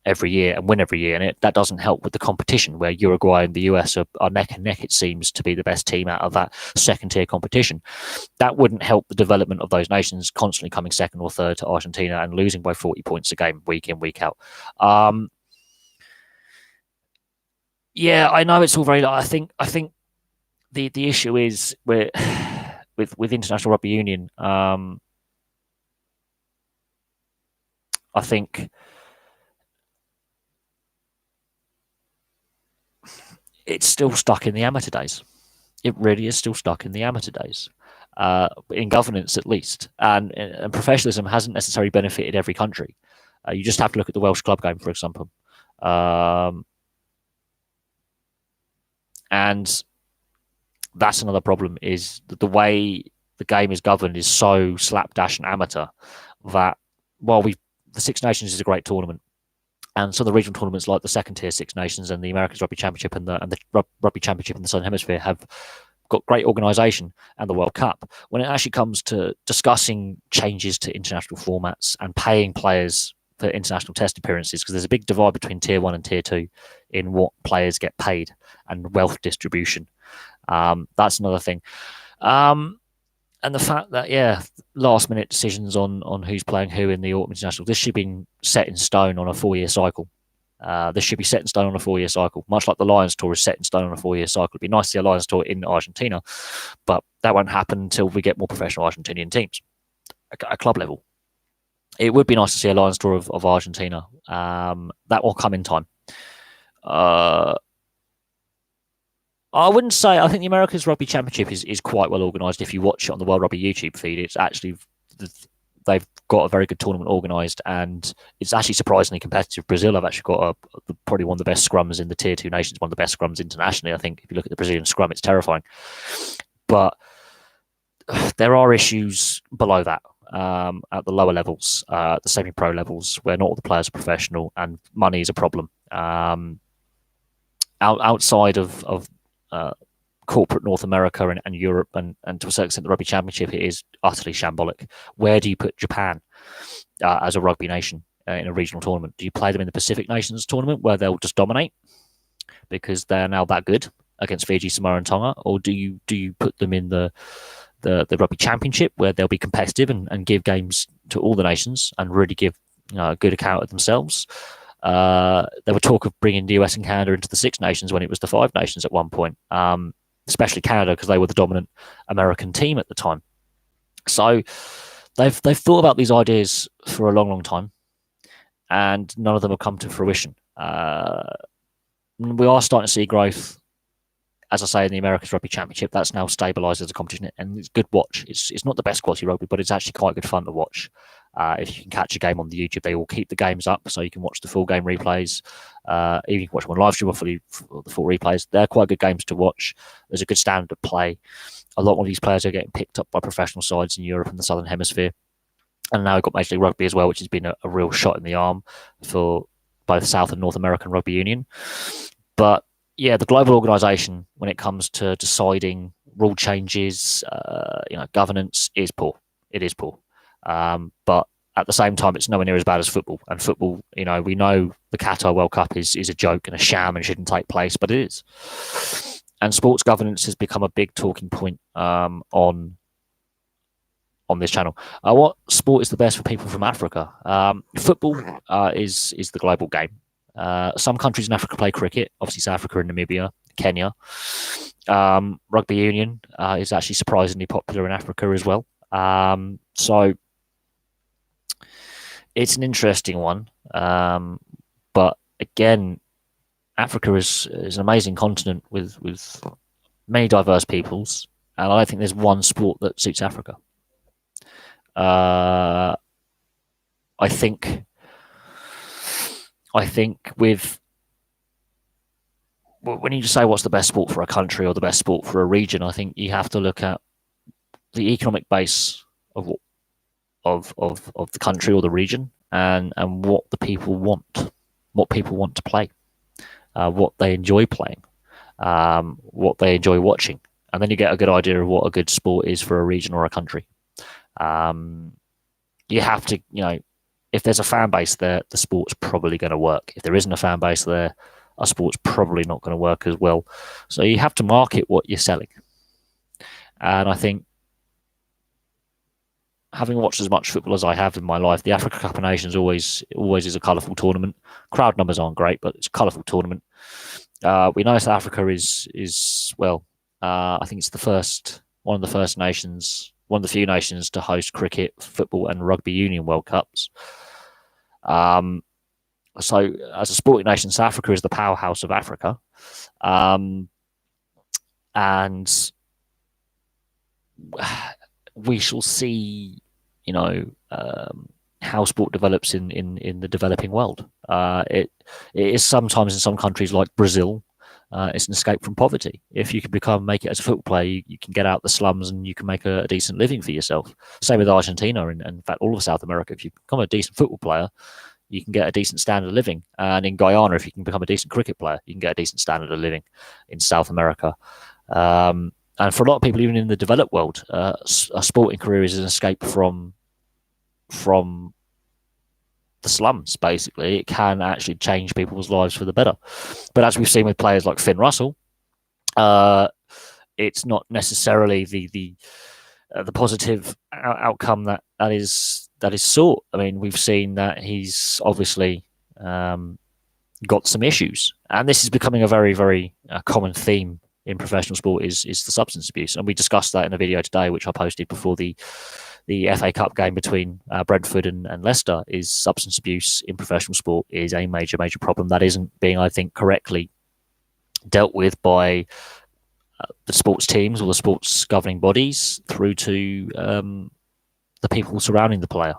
every year and win every year, and that doesn't help with the competition, where Uruguay and the US are neck and neck, it seems, to be the best team out of that second tier competition. That wouldn't help the development of those nations constantly coming second or third to Argentina and losing by 40 points a game week in, week out. Yeah, I know it's all very. I think the issue is we're with international rugby union, I think it's still stuck in the amateur days. It really is still stuck in the amateur days, in governance at least. And professionalism hasn't necessarily benefited every country. You just have to look at the Welsh club game, for example. And that's another problem, is that the way the game is governed is so slapdash and amateur that while the Six Nations is a great tournament, and some of the regional tournaments like the second tier Six Nations and the Americas Rugby Championship and the Rugby Championship in the Southern Hemisphere have got great organisation, and the World Cup, when it actually comes to discussing changes to international formats and paying players for international test appearances, because there's a big divide between tier 1 and tier 2 in what players get paid and wealth distribution. That's another thing. And the fact that, last minute decisions on who's playing who in the autumn international, this should be set in stone on a 4-year cycle. This should be set in stone on a 4-year cycle, much like the Lions Tour is set in stone on a 4-year cycle. It'd be nice to see a Lions Tour in Argentina, but that won't happen until we get more professional Argentinian teams at club level. It would be nice to see a Lions Tour of Argentina. That will come in time. I wouldn't say. I think the Americas Rugby Championship is quite well organised. If you watch it on the World Rugby YouTube feed, it's actually they've got a very good tournament organised, and it's actually surprisingly competitive. Brazil have actually got probably one of the best scrums in the tier 2 nations, one of the best scrums internationally. I think if you look at the Brazilian scrum, it's terrifying. But there are issues below that at the lower levels, the semi-pro levels, where not all the players are professional, and money is a problem. Outside of corporate North America and Europe and to a certain extent the Rugby Championship, it is utterly shambolic. Where do you put Japan as a rugby nation in a regional tournament? Do you play them in the Pacific Nations tournament where they'll just dominate because they're now that good against Fiji, Samoa, and Tonga, or do you put them in the Rugby Championship where they'll be competitive and give games to all the nations and really give a good account of themselves? There were talk of bringing the US and Canada into the Six Nations when it was the Five Nations at one point, especially Canada because they were the dominant American team at the time. So they've thought about these ideas for a long, long time, and none of them have come to fruition. We are starting to see growth, as I say, in the Americas Rugby Championship. That's now stabilised as a competition, and it's good watch. It's not the best quality rugby, but it's actually quite good fun to watch. If you can catch a game on the YouTube, they will keep the games up, so you can watch the full game replays. Even you can watch them on live stream or the full replays. They're quite good games to watch. There's a good standard of play. A lot of these players are getting picked up by professional sides in Europe and the Southern Hemisphere. And now we've got Major League Rugby as well, which has been a real shot in the arm for both South and North American Rugby Union. But yeah, the global organisation, when it comes to deciding rule changes, governance, is poor. It is poor. But at the same time, it's nowhere near as bad as football. And football, we know the Qatar World Cup is a joke and a sham and shouldn't take place, but it is. And sports governance has become a big talking point on this channel. What sport is the best for people from Africa? Football is the global game. Some countries in Africa play cricket, obviously South Africa and Namibia, Kenya. Rugby union is actually surprisingly popular in Africa as well. So it's an interesting one. But again, Africa is an amazing continent with many diverse peoples, and I don't think there's one sport that suits Africa. I think with when you say what's the best sport for a country or the best sport for a region, I think you have to look at the economic base of the country or the region, and what the people want, what people want to play, what they enjoy playing, what they enjoy watching, and then you get a good idea of what a good sport is for a region or a country. You have to, if there's a fan base there, the sport's probably going to work. If there isn't a fan base there, a sport's probably not going to work as well. So you have to market what you're selling. And I think, having watched as much football as I have in my life, the Africa Cup of Nations always is a colourful tournament. Crowd numbers aren't great, but it's a colourful tournament. We know South Africa is I think it's the first one of the first nations, one of the few nations to host cricket, football, and rugby union World Cups. So, as a sporting nation, South Africa is the powerhouse of Africa, and we shall see, how sport develops in the developing world. It is sometimes in some countries like Brazil, it's an escape from poverty. If you can make it as a football player, you can get out the slums and you can make a decent living for yourself. Same with Argentina and in fact all of South America. If you become a decent football player, you can get a decent standard of living. And in Guyana, if you can become a decent cricket player, you can get a decent standard of living in South America. And for a lot of people, even in the developed world, a sporting career is an escape from the slums. Basically, it can actually change people's lives for the better. But as we've seen with players like Finn Russell, it's not necessarily the positive outcome that is sought. I mean, we've seen that he's obviously got some issues, and this is becoming a very, very common theme in professional sport is the substance abuse, and we discussed that in a video today, which I posted before the FA Cup game between Brentford and Leicester. Is substance abuse in professional sport is a major problem that isn't being, I think, correctly dealt with by the sports teams or the sports governing bodies through to the people surrounding the player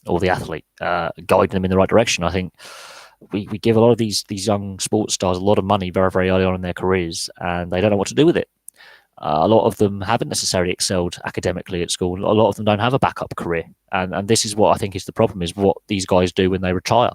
or the athlete, guiding them in the right direction. I think we give a lot of these young sports stars a lot of money very, very early on in their careers, and they don't know what to do with it. A lot of them haven't necessarily excelled academically at school. A lot of them don't have a backup career, and this is what I think is the problem: is what these guys do when they retire.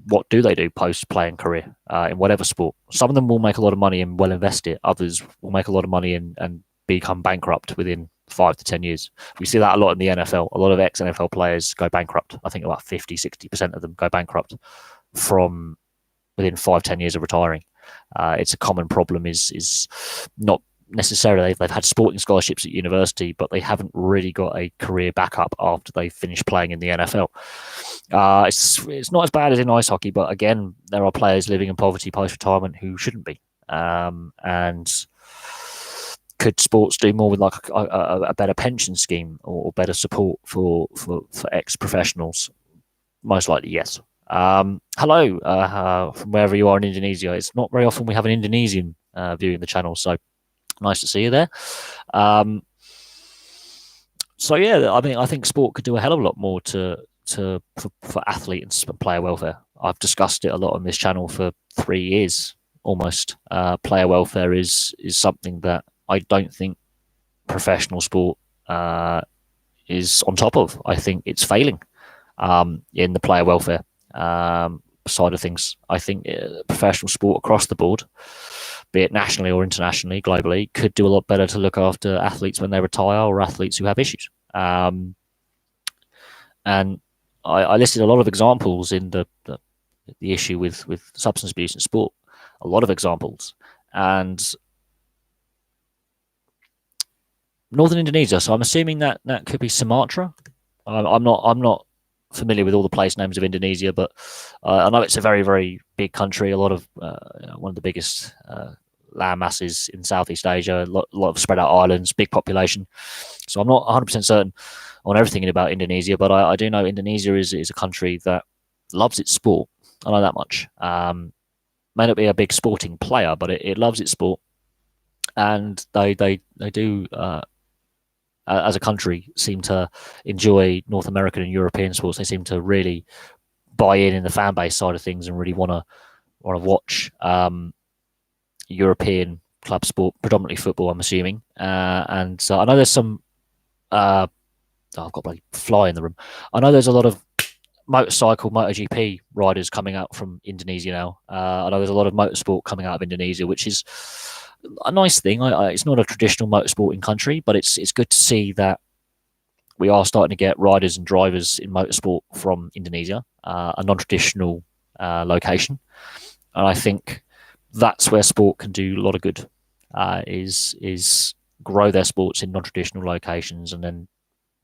What do they do post-playing career in whatever sport? Some of them will make a lot of money and well invest it. Others will make a lot of money and become bankrupt within 5 to 10 years. We see that a lot in the NFL. A lot of ex-NFL players go bankrupt. I think about 50-60% of them go bankrupt from within 5-10 years of retiring. It's a common problem is not necessarily they've had sporting scholarships at university, but they haven't really got a career backup after they finish playing in the NFL. It's not as bad as in ice hockey, but again, there are players living in poverty post-retirement who shouldn't be. And could sports do more with like a better pension scheme or better support for ex-professionals? Most likely, yes. Hello from wherever you are in Indonesia. It's not very often we have an Indonesian viewing the channel, so nice to see you there. So yeah, I mean, I think sport could do a hell of a lot more for athlete and player welfare. I've discussed it a lot on this channel for 3 years almost. Player welfare is something that I don't think professional sport is on top of. I think it's failing in the player welfare side of things. I think professional sport across the board, be it nationally or internationally, globally, could do a lot better to look after athletes when they retire or athletes who have issues. And I listed a lot of examples in the issue with substance abuse in sport, a lot of examples. And Northern Indonesia, so I'm assuming that could be Sumatra. I'm not familiar with all the place names of Indonesia, but I know it's a very, very big country. A lot of one of the biggest land masses in Southeast Asia. A lot of spread out islands, big population. So I'm not 100% certain on everything about Indonesia, but I do know Indonesia is a country that loves its sport. I know that much. May not be a big sporting player, but it loves its sport, and they do. As a country, seem to enjoy North American and European sports. They seem to really buy in the fan base side of things and really want to watch European club sport, predominantly football, I'm assuming. And so I know there's some. I've got a bloody fly in the room. I know there's a lot of MotoGP riders coming out from Indonesia now. I know there's a lot of motorsport coming out of Indonesia, which is a nice thing. It's not a traditional motorsporting country, but it's good to see that we are starting to get riders and drivers in motorsport from Indonesia, a non-traditional location. And I think that's where sport can do a lot of good, is grow their sports in non-traditional locations and then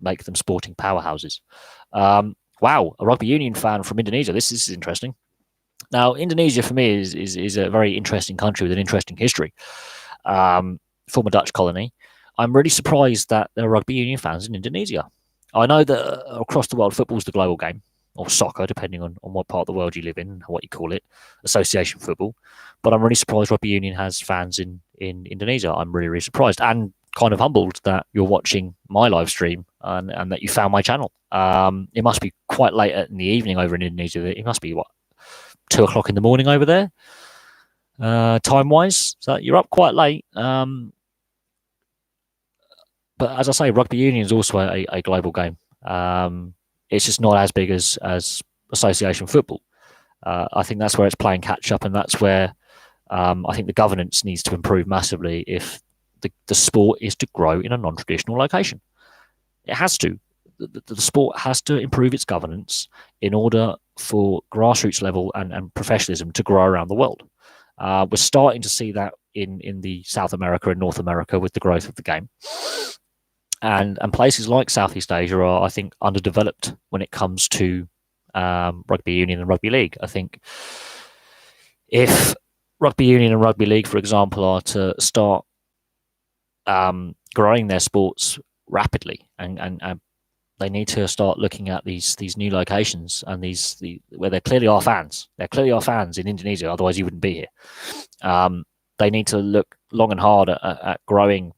make them sporting powerhouses. Wow, a rugby union fan from Indonesia. This is interesting. Now, Indonesia for me is a very interesting country with an interesting history. former Dutch colony, I'm really surprised that there are rugby union fans in Indonesia. I know that across the world, football is the global game, or soccer, depending on what part of the world you live in, what you call it, association football. But I'm really surprised rugby union has fans in Indonesia. I'm really, really surprised and kind of humbled that you're watching my live stream and that you found my channel. It must be quite late in the evening over in Indonesia. It must be, 2 o'clock in the morning over there, time-wise. So you're up quite late. But as I say, rugby union is also a global game. It's just not as big as association football. I think that's where it's playing catch up, and that's where I think the governance needs to improve massively if the sport is to grow in a non-traditional location. It has to. The sport has to improve its governance in order for grassroots level and professionalism to grow around the world. We're starting to see that in the South America and North America with the growth of the game. And places like Southeast Asia are, I think, underdeveloped when it comes to rugby union and rugby league. I think if rugby union and rugby league, for example, are to start growing their sports rapidly, and they need to start looking at these new locations and where there clearly are fans. There clearly are fans in Indonesia, otherwise you wouldn't be here. They need to look long and hard at growing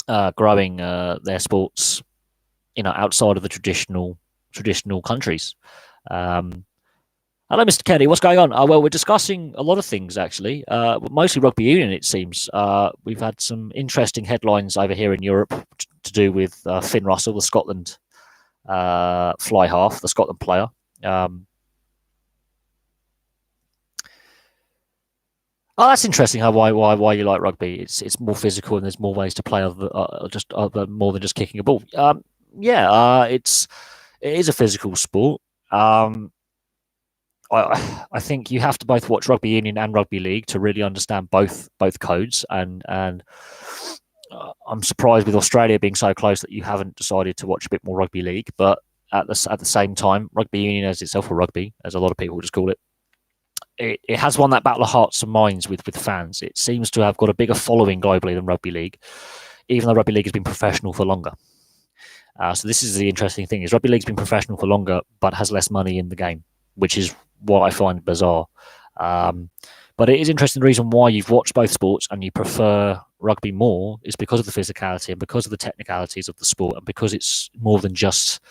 their sports, outside of the traditional countries. Hello, Mr. Kenny. What's going on? Well, we're discussing a lot of things, actually. Mostly rugby union, it seems. We've had some interesting headlines over here in Europe to do with Finn Russell, the Scotland fly half, the Scotland player. That's interesting. Why you like rugby? It's more physical and there's more ways to play more than just kicking a ball. It is a physical sport. I think you have to both watch rugby union and rugby league to really understand both codes. And I'm surprised with Australia being so close that you haven't decided to watch a bit more rugby league. But at the same time, rugby union as itself, or rugby, as a lot of people just call it, it has won that battle of hearts and minds with fans. It seems to have got a bigger following globally than rugby league, even though rugby league has been professional for longer. So this is the interesting thing: is rugby league's been professional for longer, but has less money in the game, which is what I find bizarre. But it is interesting. The reason why you've watched both sports and you prefer rugby more is because of the physicality and because of the technicalities of the sport, and because it's more than just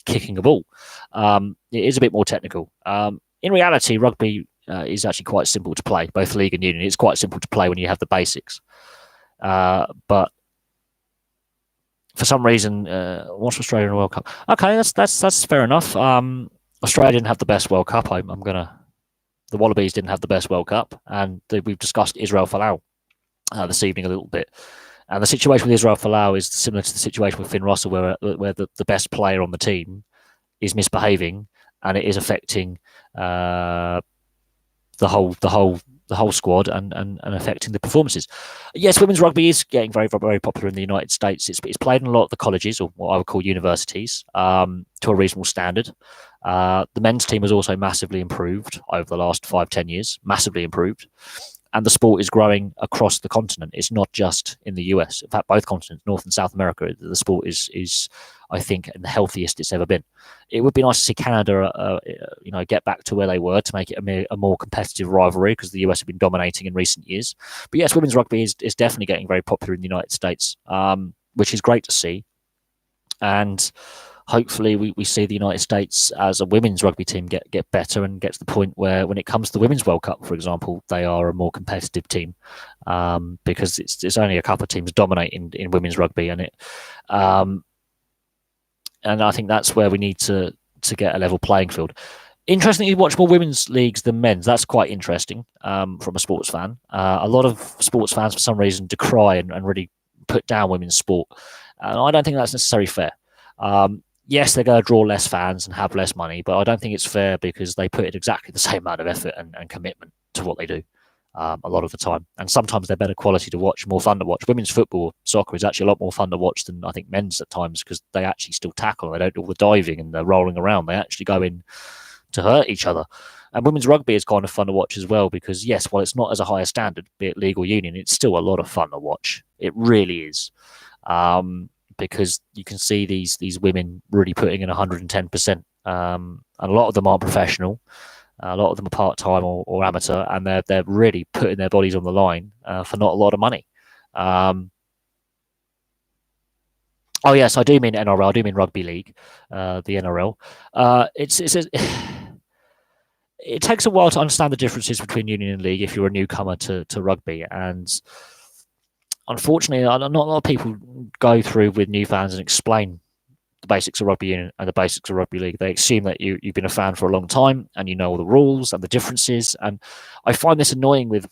kicking a ball. It is a bit more technical. In reality, rugby is actually quite simple to play. Both league and union, it's quite simple to play when you have the basics. But for some reason, watch Australia in the World Cup. Okay, that's fair enough. Australia didn't have the best World Cup. The Wallabies didn't have the best World Cup, and we've discussed Israel Folau this evening a little bit. And the situation with Israel Folau is similar to the situation with Finn Russell, where the best player on the team is misbehaving, and it is affecting the whole squad and affecting the performances. Yes, women's rugby is getting very, very popular in the United States. It's played in a lot of the colleges, or what I would call universities, to a reasonable standard. The men's team has also massively improved over the last 5-10 years, massively improved. And the sport is growing across the continent. It's not just in the US. In fact, both continents, North and South America, the sport is I think, the healthiest it's ever been. It would be nice to see Canada, get back to where they were, to make it a more competitive rivalry, because the US have been dominating in recent years. But yes, women's rugby is definitely getting very popular in the United States, which is great to see. And hopefully we see the United States as a women's rugby team get better and get to the point where, when it comes to the Women's World Cup, for example, they are a more competitive team, because it's only a couple of teams dominating in women's rugby, and and I think that's where we need to get a level playing field. Interestingly, you watch more women's leagues than men's. That's quite interesting from a sports fan. A lot of sports fans, for some reason, decry and really put down women's sport. And I don't think that's necessarily fair. Yes, they're going to draw less fans and have less money, but I don't think it's fair, because they put in exactly the same amount of effort and commitment to what they do a lot of the time. And sometimes they're better quality to watch, more fun to watch. Women's football, soccer, is actually a lot more fun to watch than I think men's at times, because they actually still tackle. They don't do all the diving and the rolling around. They actually go in to hurt each other. And women's rugby is kind of fun to watch as well because, yes, while it's not as a higher standard, be it league or union, it's still a lot of fun to watch. It really is. Because you can see these women really putting in 110%. And a lot of them aren't professional. A lot of them are part-time or amateur, and they're really putting their bodies on the line for not a lot of money. Oh yes, I do mean NRL. I do mean rugby league, the NRL. It takes a while to understand the differences between union and league if you're a newcomer to rugby, and unfortunately, not a lot of people go through with new fans and explain the basics of rugby union and the basics of rugby league. They assume that you've been a fan for a long time and you know all the rules and the differences. And I find this annoying with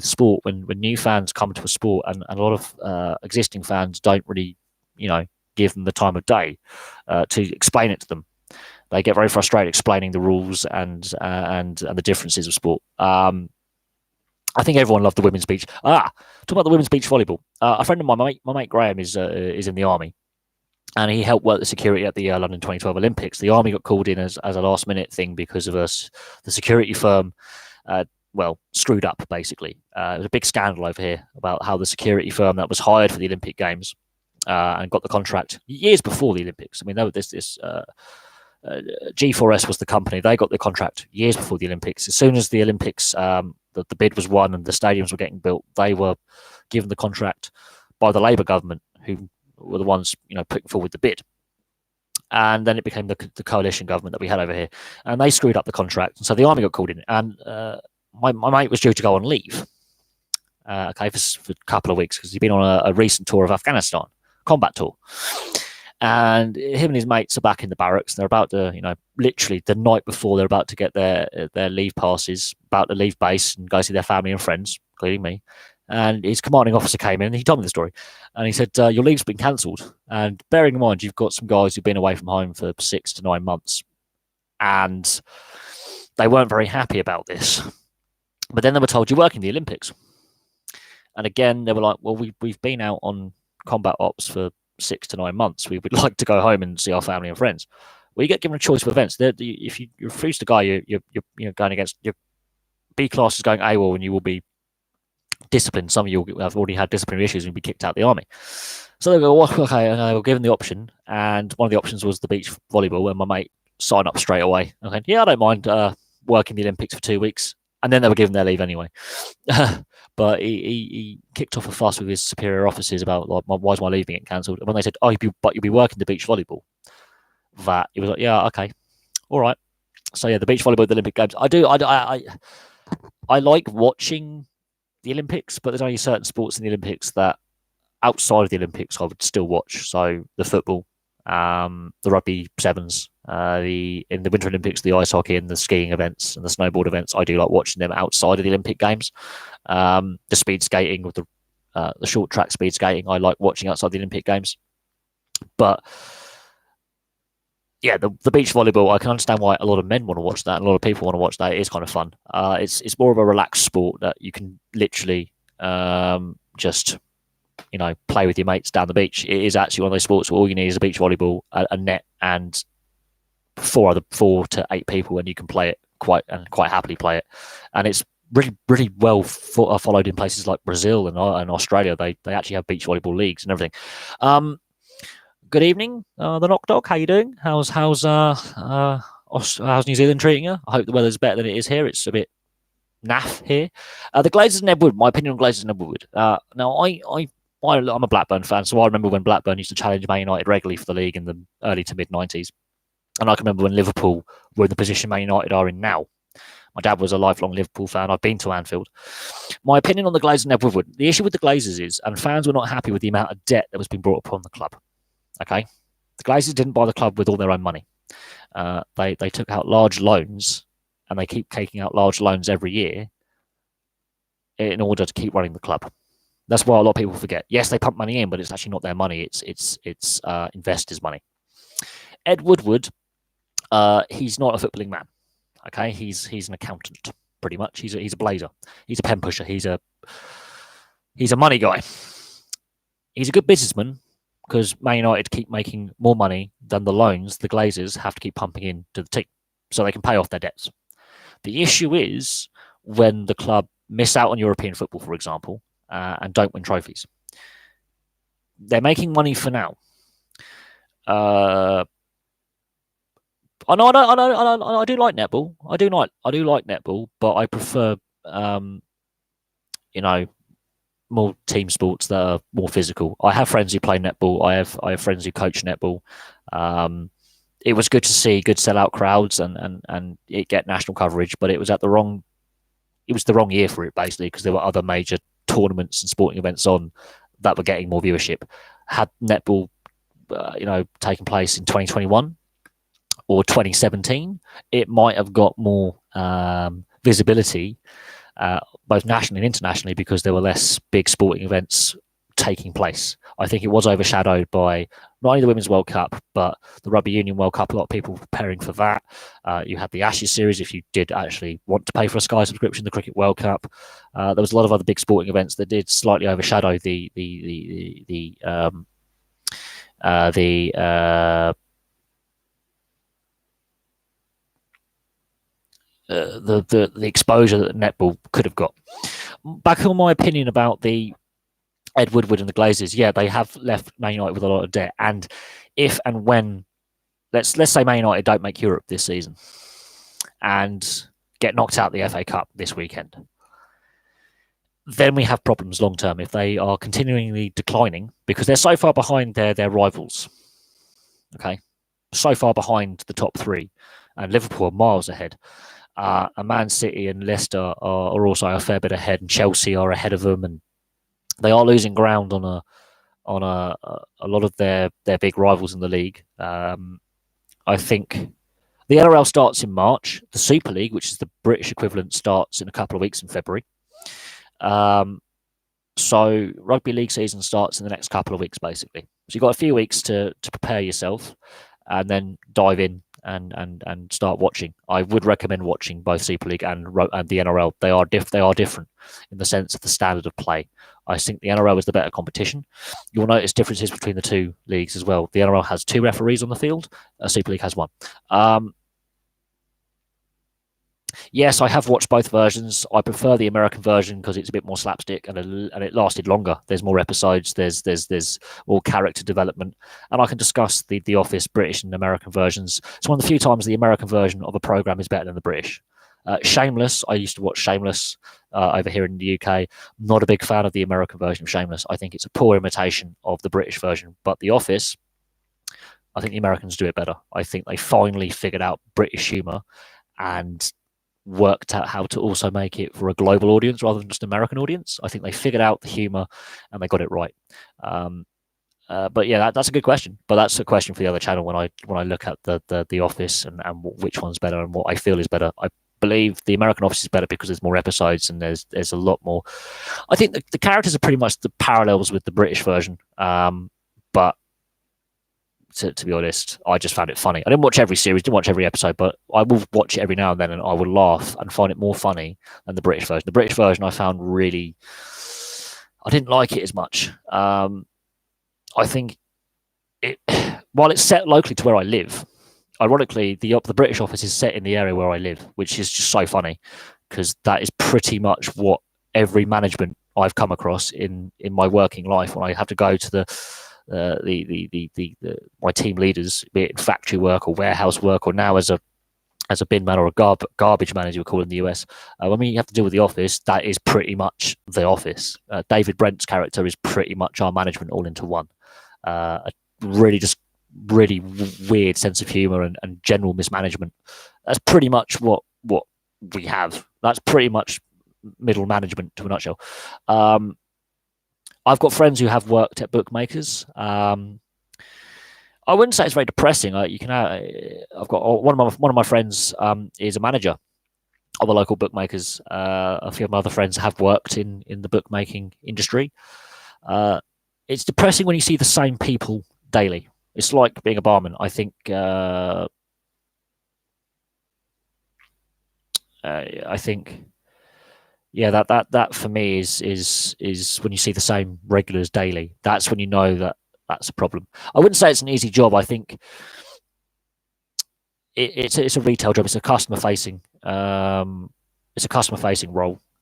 sport when new fans come to a sport and a lot of existing fans don't really, give them the time of day to explain it to them. They get very frustrated explaining the rules and the differences of sport. I think everyone loved the women's beach. Talk about the women's beach volleyball. A friend of my mate Graham is in the army, and he helped work the security at the London 2012 Olympics. The army got called in as a last minute thing because of us. The security firm, screwed up basically. It was a big scandal over here about how the security firm that was hired for the Olympic Games and got the contract years before the Olympics. I mean, G4S was the company. They got the contract years before the Olympics. As soon as the Olympics, the bid was won and the stadiums were getting built, they were given the contract by the Labour government, who were the ones putting forward the bid. And then it became the coalition government that we had over here, and they screwed up the contract. And so the army got called in, and my mate was due to go on leave, for a couple of weeks because he'd been on a recent tour of Afghanistan, combat tour. And him and his mates are back in the barracks. They're about to, literally the night before they're about to get their leave passes, about to leave base and go see their family and friends, including me. And his commanding officer came in and he told me the story. And he said, your leave's been cancelled. And bearing in mind, you've got some guys who've been away from home for 6 to 9 months. And they weren't very happy about this. But then they were told, you're working the Olympics. And again, they were like, well, we've been out on combat ops for 6 to 9 months. We would like to go home and see our family and friends. Well, you get given a choice of events. If you refuse to go, you're going against your B class is going AWOL, and you will be disciplined. Some of you have already had disciplinary issues and you'll be kicked out of the army. So they go, okay, and they were given the option, and one of the options was the beach volleyball, and my mate signed up straight away. Okay, yeah, I don't mind working the Olympics for 2 weeks, and then they were given their leave anyway. But he kicked off a fuss with his superior officers about why is my leave being cancelled? And when they said, but you'll be working the beach volleyball, that he was like, yeah, okay, all right. So yeah, the beach volleyball at the Olympic Games. I like watching the Olympics, but there's only certain sports in the Olympics that outside of the Olympics I would still watch. So the football, the rugby sevens, in the Winter Olympics, the ice hockey and the skiing events and the snowboard events, I do like watching them outside of the Olympic Games. The speed skating with the short track speed skating, I like watching outside the Olympic Games. But yeah, the beach volleyball, I can understand why a lot of men want to watch that. And a lot of people want to watch that. It is kind of fun. It's more of a relaxed sport that you can literally just play with your mates down the beach. It is actually one of those sports where all you need is a beach volleyball, a net, and 4 to 8 people, and you can play it quite happily play it. And it's really, really well followed in places like Brazil and Australia. They actually have beach volleyball leagues and everything. Good evening, the Knock Dog. How you doing? How's New Zealand treating you? I hope the weather's better than it is here. It's a bit naff here. The Glazers and Ed Woodward. My opinion on Glazers and Ed Woodward. Now, I'm a Blackburn fan, so I remember when Blackburn used to challenge Man United regularly for the league in the early to mid 90s. And I can remember when Liverpool were in the position Man United are in now. My dad was a lifelong Liverpool fan. I've been to Anfield. My opinion on the Glazers and Ed Woodward. The issue with the Glazers is, and fans were not happy with the amount of debt that was being brought upon the club. Okay, the Glazers didn't buy the club with all their own money. They took out large loans, and they keep taking out large loans every year in order to keep running the club. That's why a lot of people forget. Yes, they pump money in, but it's actually not their money. It's investors' money. Ed Woodward, he's not a footballing man. Okay, he's an accountant, pretty much. He's a blazer. He's a pen pusher. He's a money guy. He's a good businessman, because Man United keep making more money than the loans the Glazers have to keep pumping into the team, so they can pay off their debts. The issue is when the club miss out on European football, for example, and don't win trophies. They're making money for now. I know, I do like netball. I do like netball, but I prefer, more team sports that are more physical. I have friends who play netball. I have friends who coach netball. It was good to see good sellout crowds and it get national coverage, but it was the wrong year for it, basically, because there were other major tournaments and sporting events on that were getting more viewership. Had netball, taken place in 2021 or 2017, it might have got more visibility, both nationally and internationally, because there were less big sporting events taking place. I think it was overshadowed by not only the Women's World Cup, but the Rugby Union World Cup. A lot of people preparing for that. You had the Ashes series, if you did actually want to pay for a Sky subscription, the Cricket World Cup. There was a lot of other big sporting events that did slightly overshadow the exposure that netball could have got. Back on my opinion about the Ed Woodward and the Glazers, yeah, they have left Man United with a lot of debt. And if and when, let's say Man United don't make Europe this season and get knocked out the FA Cup this weekend, then we have problems long term if they are continually declining, because they're so far behind their rivals. Okay, so far behind the top three, and Liverpool are miles ahead. And Man City and Leicester are also a fair bit ahead, and Chelsea are ahead of them, and they are losing ground on a lot of their big rivals in the league. I think the NRL starts in March. The Super League, which is the British equivalent, starts in a couple of weeks in February. So rugby league season starts in the next couple of weeks, basically. So you've got a few weeks to prepare yourself and then dive in and start watching. I would recommend watching both Super League and the NRL. They are different in the sense of the standard of play. I think the NRL is the better competition. You'll notice differences between the two leagues as well. The NRL has 2 referees on the field. Super League has 1. Yes, I have watched both versions. I prefer the American version because it's a bit more slapstick and it lasted longer. There's more episodes. There's more character development, and I can discuss the Office British and American versions. It's one of the few times the American version of a program is better than the British. Shameless, I used to watch Shameless over here in the UK. Not a big fan of the American version of Shameless. I think it's a poor imitation of the British version. But The Office, I think the Americans do it better. I think they finally figured out British humour and worked out how to also make it for a global audience rather than just an American audience. I think they figured out the humour and they got it right. But yeah, that's a good question. But that's a question for the other channel when I look at the Office and which one's better and what I feel is better. I believe the American Office is better because there's more episodes and there's a lot more. I think the characters are pretty much the parallels with the British version. But to be honest, I just found it funny. I didn't watch every series, didn't watch every episode, but I will watch it every now and then and I will laugh and find it more funny than the British version. The British version I found really, I didn't like it as much. I think while it's set locally to where I live, ironically, the British Office is set in the area where I live, which is just so funny because that is pretty much what every management I've come across in my working life when I have to go to my team leaders, be it in factory work or warehouse work, or now as a bin man or a garbage man, as you would call it in the US. When we have to deal with the Office, that is pretty much the Office. David Brent's character is pretty much our management all into one. A really weird sense of humor and general mismanagement. That's pretty much what we have. That's pretty much middle management to a nutshell. I've got friends who have worked at bookmakers. I wouldn't say it's very depressing. I've got one of my friends is a manager of the local bookmakers. A few of my other friends have worked in the bookmaking industry. It's depressing when you see the same people daily. It's like being a barman. I think yeah, that for me is when you see the same regulars daily. That's when you know that that's a problem. I wouldn't say it's an easy job. I think it's a retail job. It's a customer facing role,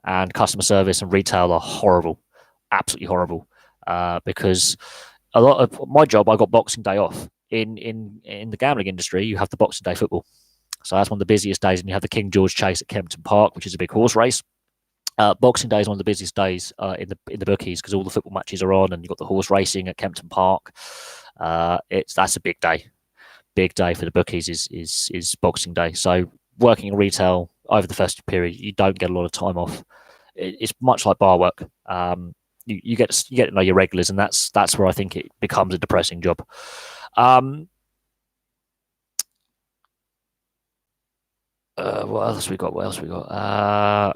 and customer service and retail are horrible, absolutely horrible. Because a lot of my job, I got Boxing Day off. In the gambling industry, you have the Boxing Day football, so that's one of the busiest days, and you have the King George Chase at Kempton Park, which is a big horse race. Boxing Day is one of the busiest days in the bookies because all the football matches are on, and you've got the horse racing at Kempton Park. That's a big day for the bookies is Boxing Day. So working in retail over the festive period, you don't get a lot of time off. It's much like bar work. You get to know your regulars, and that's where I think it becomes a depressing job. What else we got?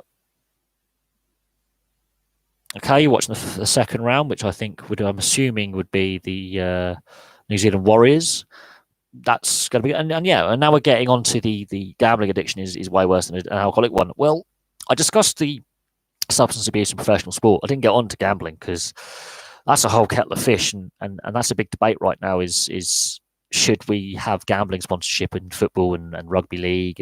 Okay, you're watching the second round, which I'm assuming would be the New Zealand Warriors. That's going to be, and now we're getting onto the gambling addiction is way worse than an alcoholic one. Well, I discussed the substance abuse in professional sport. I didn't get on to gambling because that's a whole kettle of fish, and that's a big debate right now. Is should we have gambling sponsorship in football and rugby league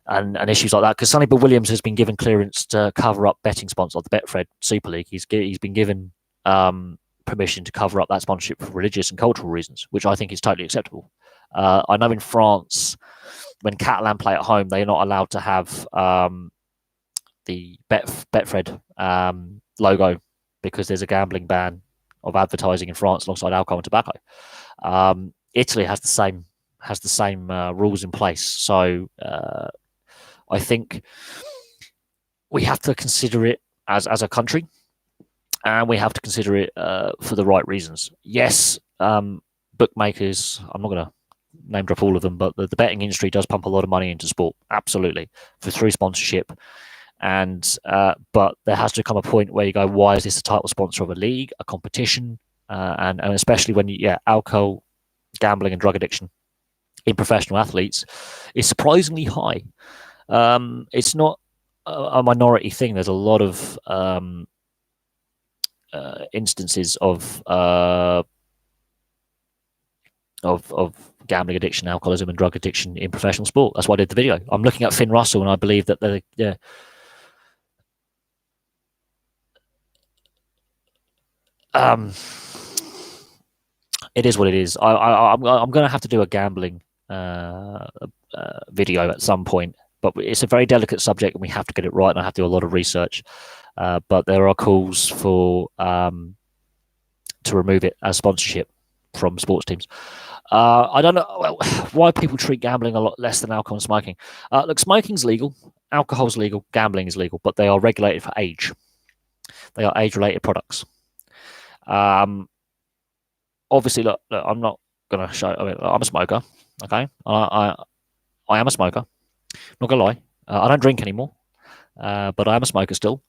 and issues like that? Because Sonny Bill Williams has been given clearance to cover up betting sponsors like the Betfred Super League. He's been given permission to cover up that sponsorship for religious and cultural reasons, which I think is totally acceptable. I know in France, when Catalan play at home, they're not allowed to have the Betfred logo because there's a gambling ban of advertising in France alongside alcohol and tobacco. Italy has the same rules in place. So I think we have to consider it as a country, and we have to consider it for the right reasons. Yes, bookmakers, I'm not going to name drop all of them, but the betting industry does pump a lot of money into sport, absolutely, through sponsorship. And but there has to come a point where you go, why is this a title sponsor of a league, a competition, and especially when alcohol, gambling, and drug addiction in professional athletes is surprisingly high. It's not a minority thing. There's a lot of instances of gambling addiction, alcoholism, and drug addiction in professional sport. That's why I did the video. I'm looking at Finn Russell, and I believe that it is what it is. I'm going to have to do a gambling video at some point, but it's a very delicate subject, and we have to get it right. And I have to do a lot of research. But there are calls for to remove it as sponsorship from sports teams. I don't know why people treat gambling a lot less than alcohol and smoking. Look, smoking's legal, alcohol's legal, gambling is legal, but they are regulated for age. They are age-related products. Obviously, look, I'm not going to show. I mean, I'm a smoker. Okay, I am a smoker. Not gonna lie, I don't drink anymore, but I am a smoker still,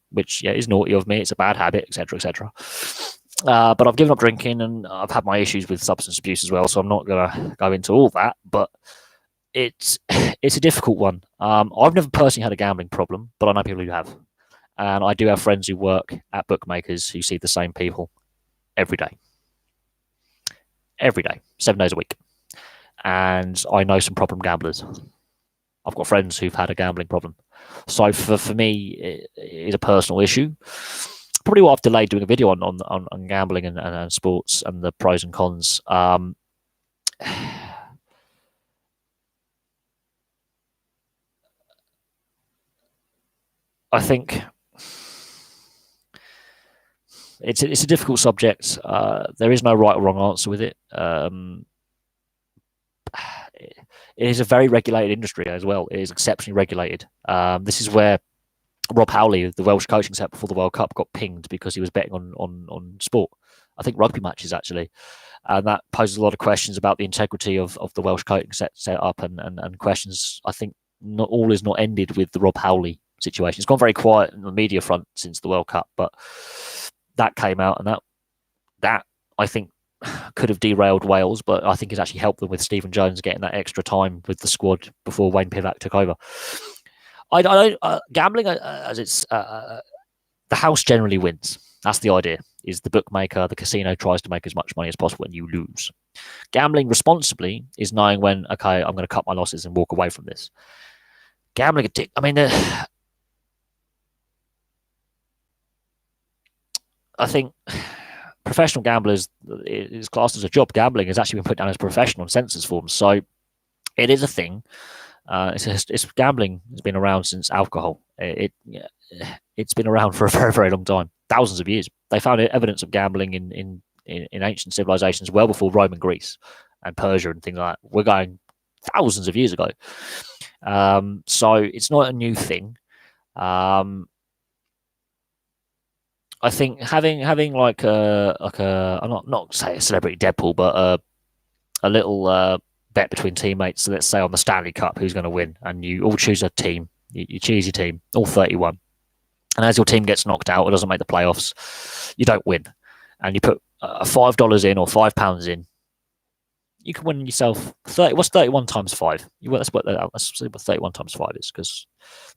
which is naughty of me. It's a bad habit, etc., etc. But I've given up drinking, and I've had my issues with substance abuse as well. So I'm not gonna go into all that, but it's a difficult one. I've never personally had a gambling problem, but I know people who have, and I do have friends who work at bookmakers who see the same people every day, 7 days a week. And I know some problem gamblers. I've got friends who've had a gambling problem. So for me, it is a personal issue. Probably why I've delayed doing a video on gambling and sports and the pros and cons. I think it's a difficult subject. There is no right or wrong answer with it. It is a very regulated industry as well. It is exceptionally regulated. This is where Rob Howley, the Welsh coaching set before the World Cup, got pinged because he was betting on sport. I think rugby matches actually, and that poses a lot of questions about the integrity of the Welsh coaching set up and questions. I think not all is not ended with the Rob Howley situation. It's gone very quiet on the media front since the World Cup, but that came out, and that I think could have derailed Wales, but I think it's actually helped them with Stephen Jones getting that extra time with the squad before Wayne Pivac took over. I don't gambling as it's the house generally wins. That's the idea. Is the bookmaker, the casino tries to make as much money as possible, and you lose. Gambling responsibly is knowing when, okay, I'm going to cut my losses and walk away from this. Gambling addict. I mean, I think professional gamblers is classed as a job. Gambling has actually been put down as professional in census forms, so it is a thing. It's gambling has been around since alcohol. It's been around for a very, very long time, thousands of years. They found evidence of gambling in ancient civilizations well before Rome and Greece and Persia and things like that. We're going thousands of years ago. So it's not a new thing. I think having like a I'm not say a celebrity Deadpool, but a little bet between teammates. So let's say on the Stanley Cup, who's going to win, and you all choose a team. You choose your team, all 31, and as your team gets knocked out or doesn't make the playoffs, you don't win, and you put $5 in or £5 in. You can win yourself 30. What's 31 times 5? Let's work that out. Let's see what 31 times 5 is. Because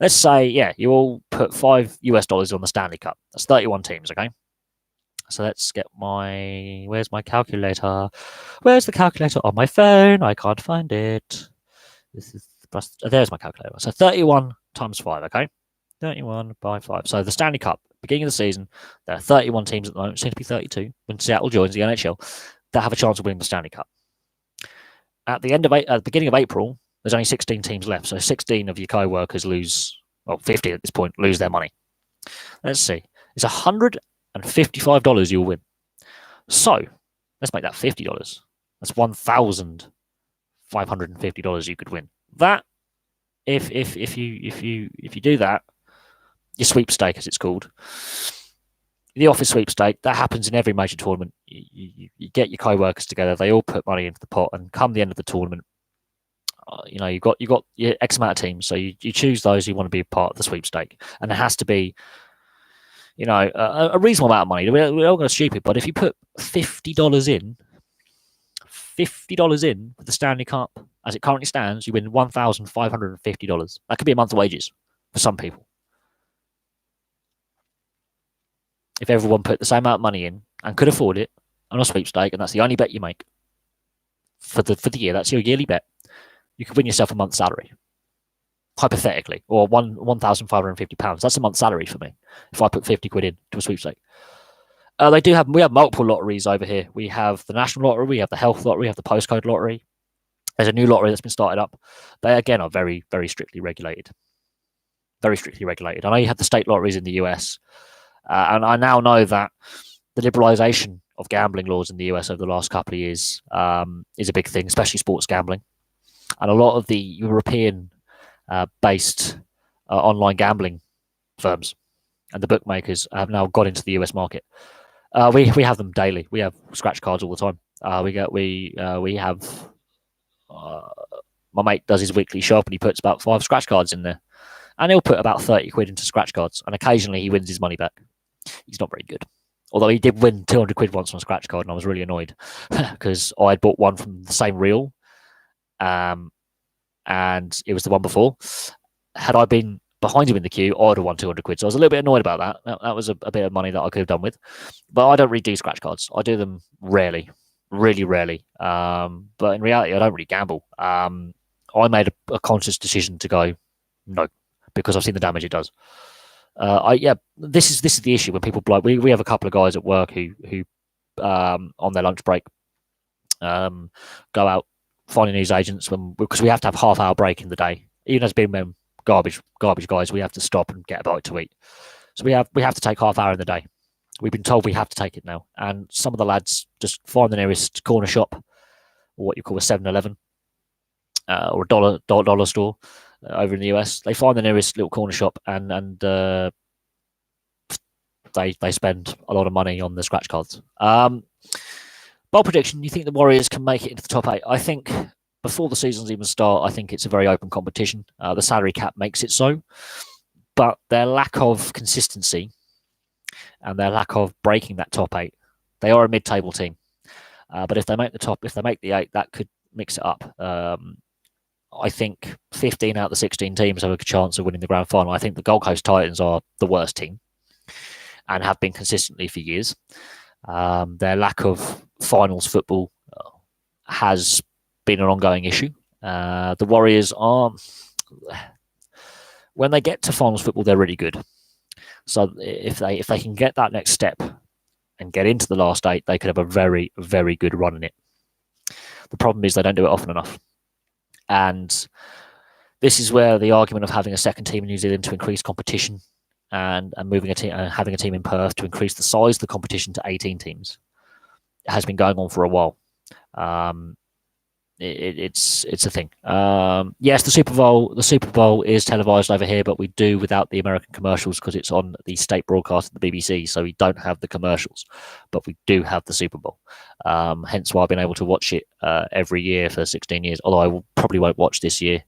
let's say, you all put $5 on the Stanley Cup. That's 31 teams, okay? So let's get where's my calculator? Where's the calculator on my phone? I can't find it. There's my calculator. So 31 times 5, okay? 31 by 5. So the Stanley Cup, beginning of the season, there are 31 teams at the moment, soon to be 32, when Seattle joins the NHL, that have a chance of winning the Stanley Cup. At the beginning of April, there's only 16 teams left. So 16 of your co-workers 50 at this point, lose their money. Let's see. It's $155 you'll win. So let's make that $50. That's $1,550 you could win. That, if you do that, your sweepstake, as it's called, the office sweepstake, that happens in every major tournament. You get your co-workers together, they all put money into the pot, and come the end of the tournament, you've got your X amount of teams, so you choose those who want to be a part of the sweepstake, and it has to be, a reasonable amount of money. We're all going to stupid, but if you put $50 in for the Stanley Cup, as it currently stands, you win $1,550. That could be a month's wages for some people. If everyone put the same amount of money in and could afford it on a sweepstake, and that's the only bet you make for the year, that's your yearly bet, you could win yourself a month's salary, hypothetically, or £1,550. That's a month's salary for me if I put 50 quid in to a sweepstake. We have multiple lotteries over here. We have the National Lottery, we have the Health Lottery, we have the Postcode Lottery. There's a new lottery that's been started up. They, again, are very, very strictly regulated. Very strictly regulated. I know you have the state lotteries in the US, and I now know that the liberalisation of gambling laws in the US over the last couple of years is a big thing, especially sports gambling. And a lot of the European-based online gambling firms and the bookmakers have now got into the US market. We have them daily. We have scratch cards all the time. My mate does his weekly shop and he puts about 5 scratch cards in there, and he'll put about 30 quid into scratch cards, and occasionally he wins his money back. He's not very good. Although he did win 200 quid once on a scratch card, and I was really annoyed because I had bought one from the same reel, and it was the one before. Had I been behind him in the queue, I'd have won 200 quid. So I was a little bit annoyed about that. That was a bit of money that I could have done with. But I don't really do scratch cards. I do them rarely, really rarely. But in reality, I don't really gamble. I made a conscious decision to go no, because I've seen the damage it does. This is the issue when people like we have a couple of guys at work who on their lunch break go out finding these agents because we have to have half-hour break in the day. Even as being garbage guys, we have to stop and get a bite to eat. So we have to take half-hour in the day. We've been told we have to take it now, and some of the lads just find the nearest corner shop, or what you call a 7-Eleven, or a dollar store over in the US. They find the nearest little corner shop and they spend a lot of money on the scratch cards. Bold prediction: you think the Warriors can make it into the top 8? I think before the seasons even start, I think it's a very open competition. The salary cap makes it so, but their lack of consistency and their lack of breaking that top 8, they are a mid-table team. But if they make the 8, that could mix it up. I think 15 out of the 16 teams have a good chance of winning the grand final. I think the Gold Coast Titans are the worst team and have been consistently for years. Their lack of finals football has been an ongoing issue. The Warriors are, when they get to finals football, they're really good. So if they can get that next step and get into the last 8, they could have a very, very good run in it. The problem is they don't do it often enough. And this is where the argument of having a second team in New Zealand to increase competition and moving a team, having a team in Perth to increase the size of the competition to 18 teams has been going on for a while. It's a thing. Yes, the Super Bowl is televised over here, but we do without the American commercials because it's on the state broadcast of the BBC, so we don't have the commercials, but we do have the Super Bowl. Hence why I've been able to watch it every year for 16 years, although I probably won't watch this year,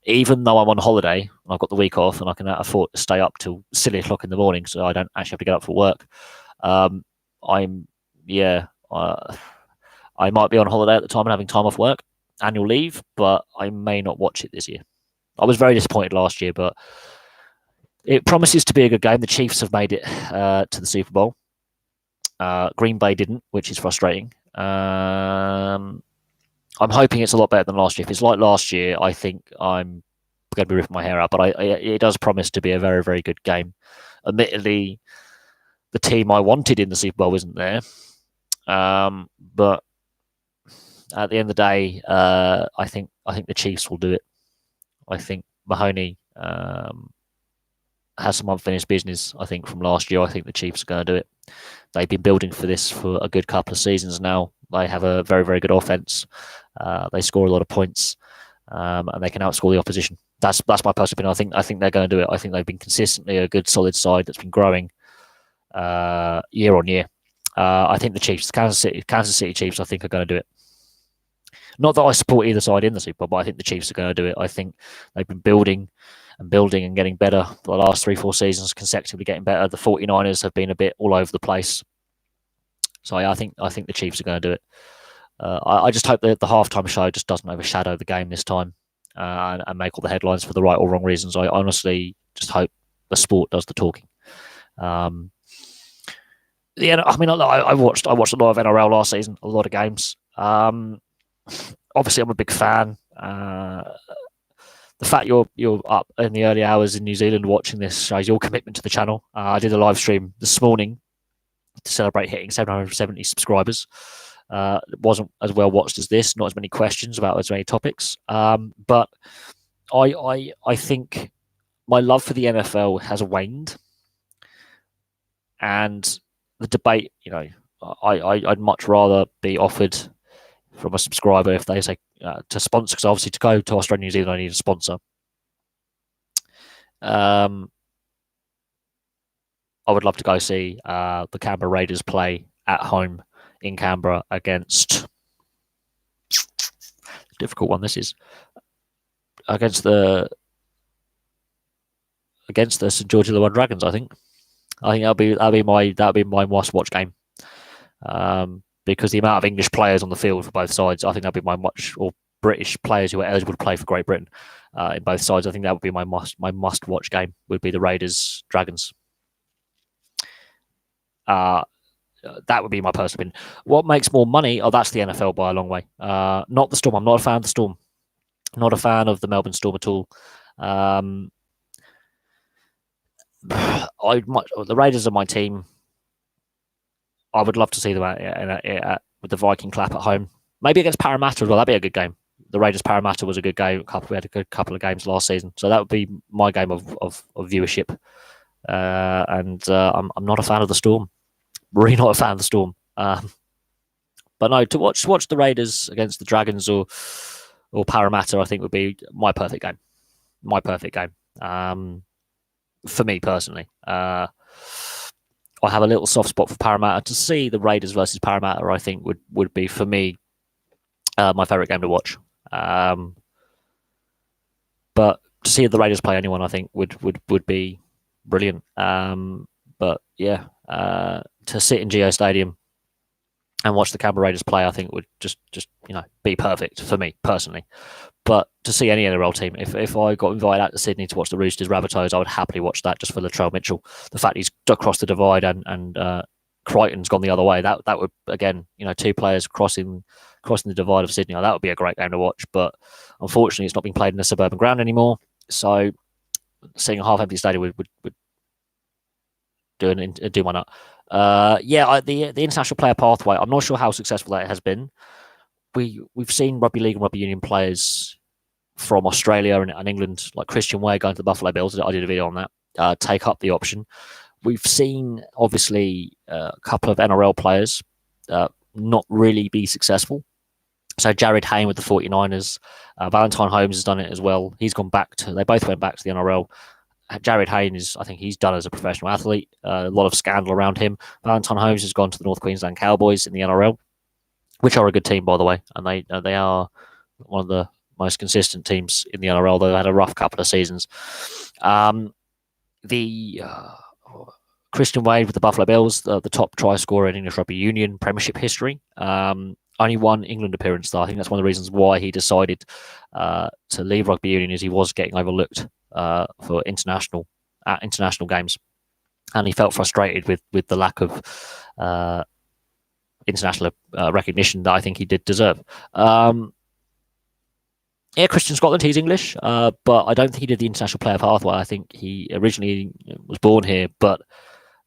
even though I'm on holiday and I've got the week off and I can afford to stay up till silly o'clock in the morning, so I don't actually have to get up for work. I might be on holiday at the time and having time off work, annual leave, but I may not watch it this year. I was very disappointed last year, but it promises to be a good game. The Chiefs have made it to the Super Bowl. Green Bay didn't, which is frustrating. I'm hoping it's a lot better than last year. If it's like last year, I think I'm going to be ripping my hair out, but it does promise to be a very, very good game. Admittedly, the team I wanted in the Super Bowl isn't there, but at the end of the day, I think the Chiefs will do it. I think Mahoney has some unfinished business. I think from last year, I think the Chiefs are going to do it. They've been building for this for a good couple of seasons now. They have a very, very good offense. They score a lot of points, and they can outscore the opposition. That's my personal opinion. I think they're going to do it. I think they've been consistently a good, solid side that's been growing year on year. I think the Chiefs, Kansas City Chiefs, I think are going to do it. Not that I support either side in the Super Bowl, but I think the Chiefs are going to do it. I think they've been building and getting better for the last 3-4 seasons, consecutively getting better. The 49ers have been a bit all over the place. So I think the Chiefs are going to do it. I just hope that the halftime show just doesn't overshadow the game this time and make all the headlines for the right or wrong reasons. I honestly just hope the sport does the talking. I watched a lot of NRL last season, a lot of games. Obviously, I'm a big fan. The fact you're up in the early hours in New Zealand watching this shows your commitment to the channel. I did a live stream this morning to celebrate hitting 770 subscribers. It wasn't as well watched as this, not as many questions about as many topics. But I think my love for the NFL has waned, and the debate, I'd much rather be offered from a subscriber if they say to sponsor, because obviously to go to Australia, New Zealand, I need a sponsor. I would love to go see the Canberra Raiders play at home in Canberra against, difficult one this is, against the St George Illawarra Dragons. I think that'll be my must watch game. Because the amount of English players on the field for both sides, I think that'd be or British players who are eligible to play for Great Britain in both sides. I think that would be my must watch game. Would be the Raiders Dragons. That would be my personal opinion. What makes more money? Oh, that's the NFL by a long way. Not the Storm. I'm not a fan of the Storm. Not a fan of the Melbourne Storm at all. The Raiders are my team. I would love to see them with the Viking clap at home. Maybe against Parramatta as well. That'd be a good game. The Raiders Parramatta was a good game. We had a good couple of games last season, so that would be my game of viewership. I'm not a fan of the Storm. Really not a fan of the Storm. But no, to watch the Raiders against the Dragons or Parramatta, I think would be my perfect game. My perfect game. For me personally. I have a little soft spot for Parramatta. To see the Raiders versus Parramatta, I think would be for me my favourite game to watch. But to see the Raiders play anyone, I think would be brilliant. But yeah, to sit in Geo Stadium and watch the Canberra Raiders play, I think would just be perfect for me personally. But to see any NRL team, if I got invited out to Sydney to watch the Roosters Rabbitohs, I would happily watch that just for Latrell Mitchell. The fact he's across the divide and Crichton's gone the other way. That would, again, two players crossing the divide of Sydney. That would be a great game to watch. But unfortunately, it's not being played in a suburban ground anymore. So seeing a half-empty stadium would do my nut. The international player pathway. I'm not sure how successful that has been. We've seen rugby league and rugby union players from Australia and England, like Christian Wade going to the Buffalo Bills. I did a video on that. Take up the option. We've seen, obviously, a couple of NRL players not really be successful. So Jared Hayne with the 49ers, Valentine Holmes has done it as well. They both went back to the NRL. Jared Hayne I think he's done as a professional athlete. A lot of scandal around him. Valentine Holmes has gone to the North Queensland Cowboys in the NRL, which are a good team, by the way, and they are one of the most consistent teams in the NRL. They had a rough couple of seasons. Christian Wade with the Buffalo Bills, the top try scorer in English rugby union premiership history. Only one England appearance, though. I think that's one of the reasons why he decided to leave rugby union, is he was getting overlooked for international games, and he felt frustrated with the lack of international recognition that I think he did deserve. Christian Scotland, he's English, but I don't think he did the international player pathway. I think he originally was born here, but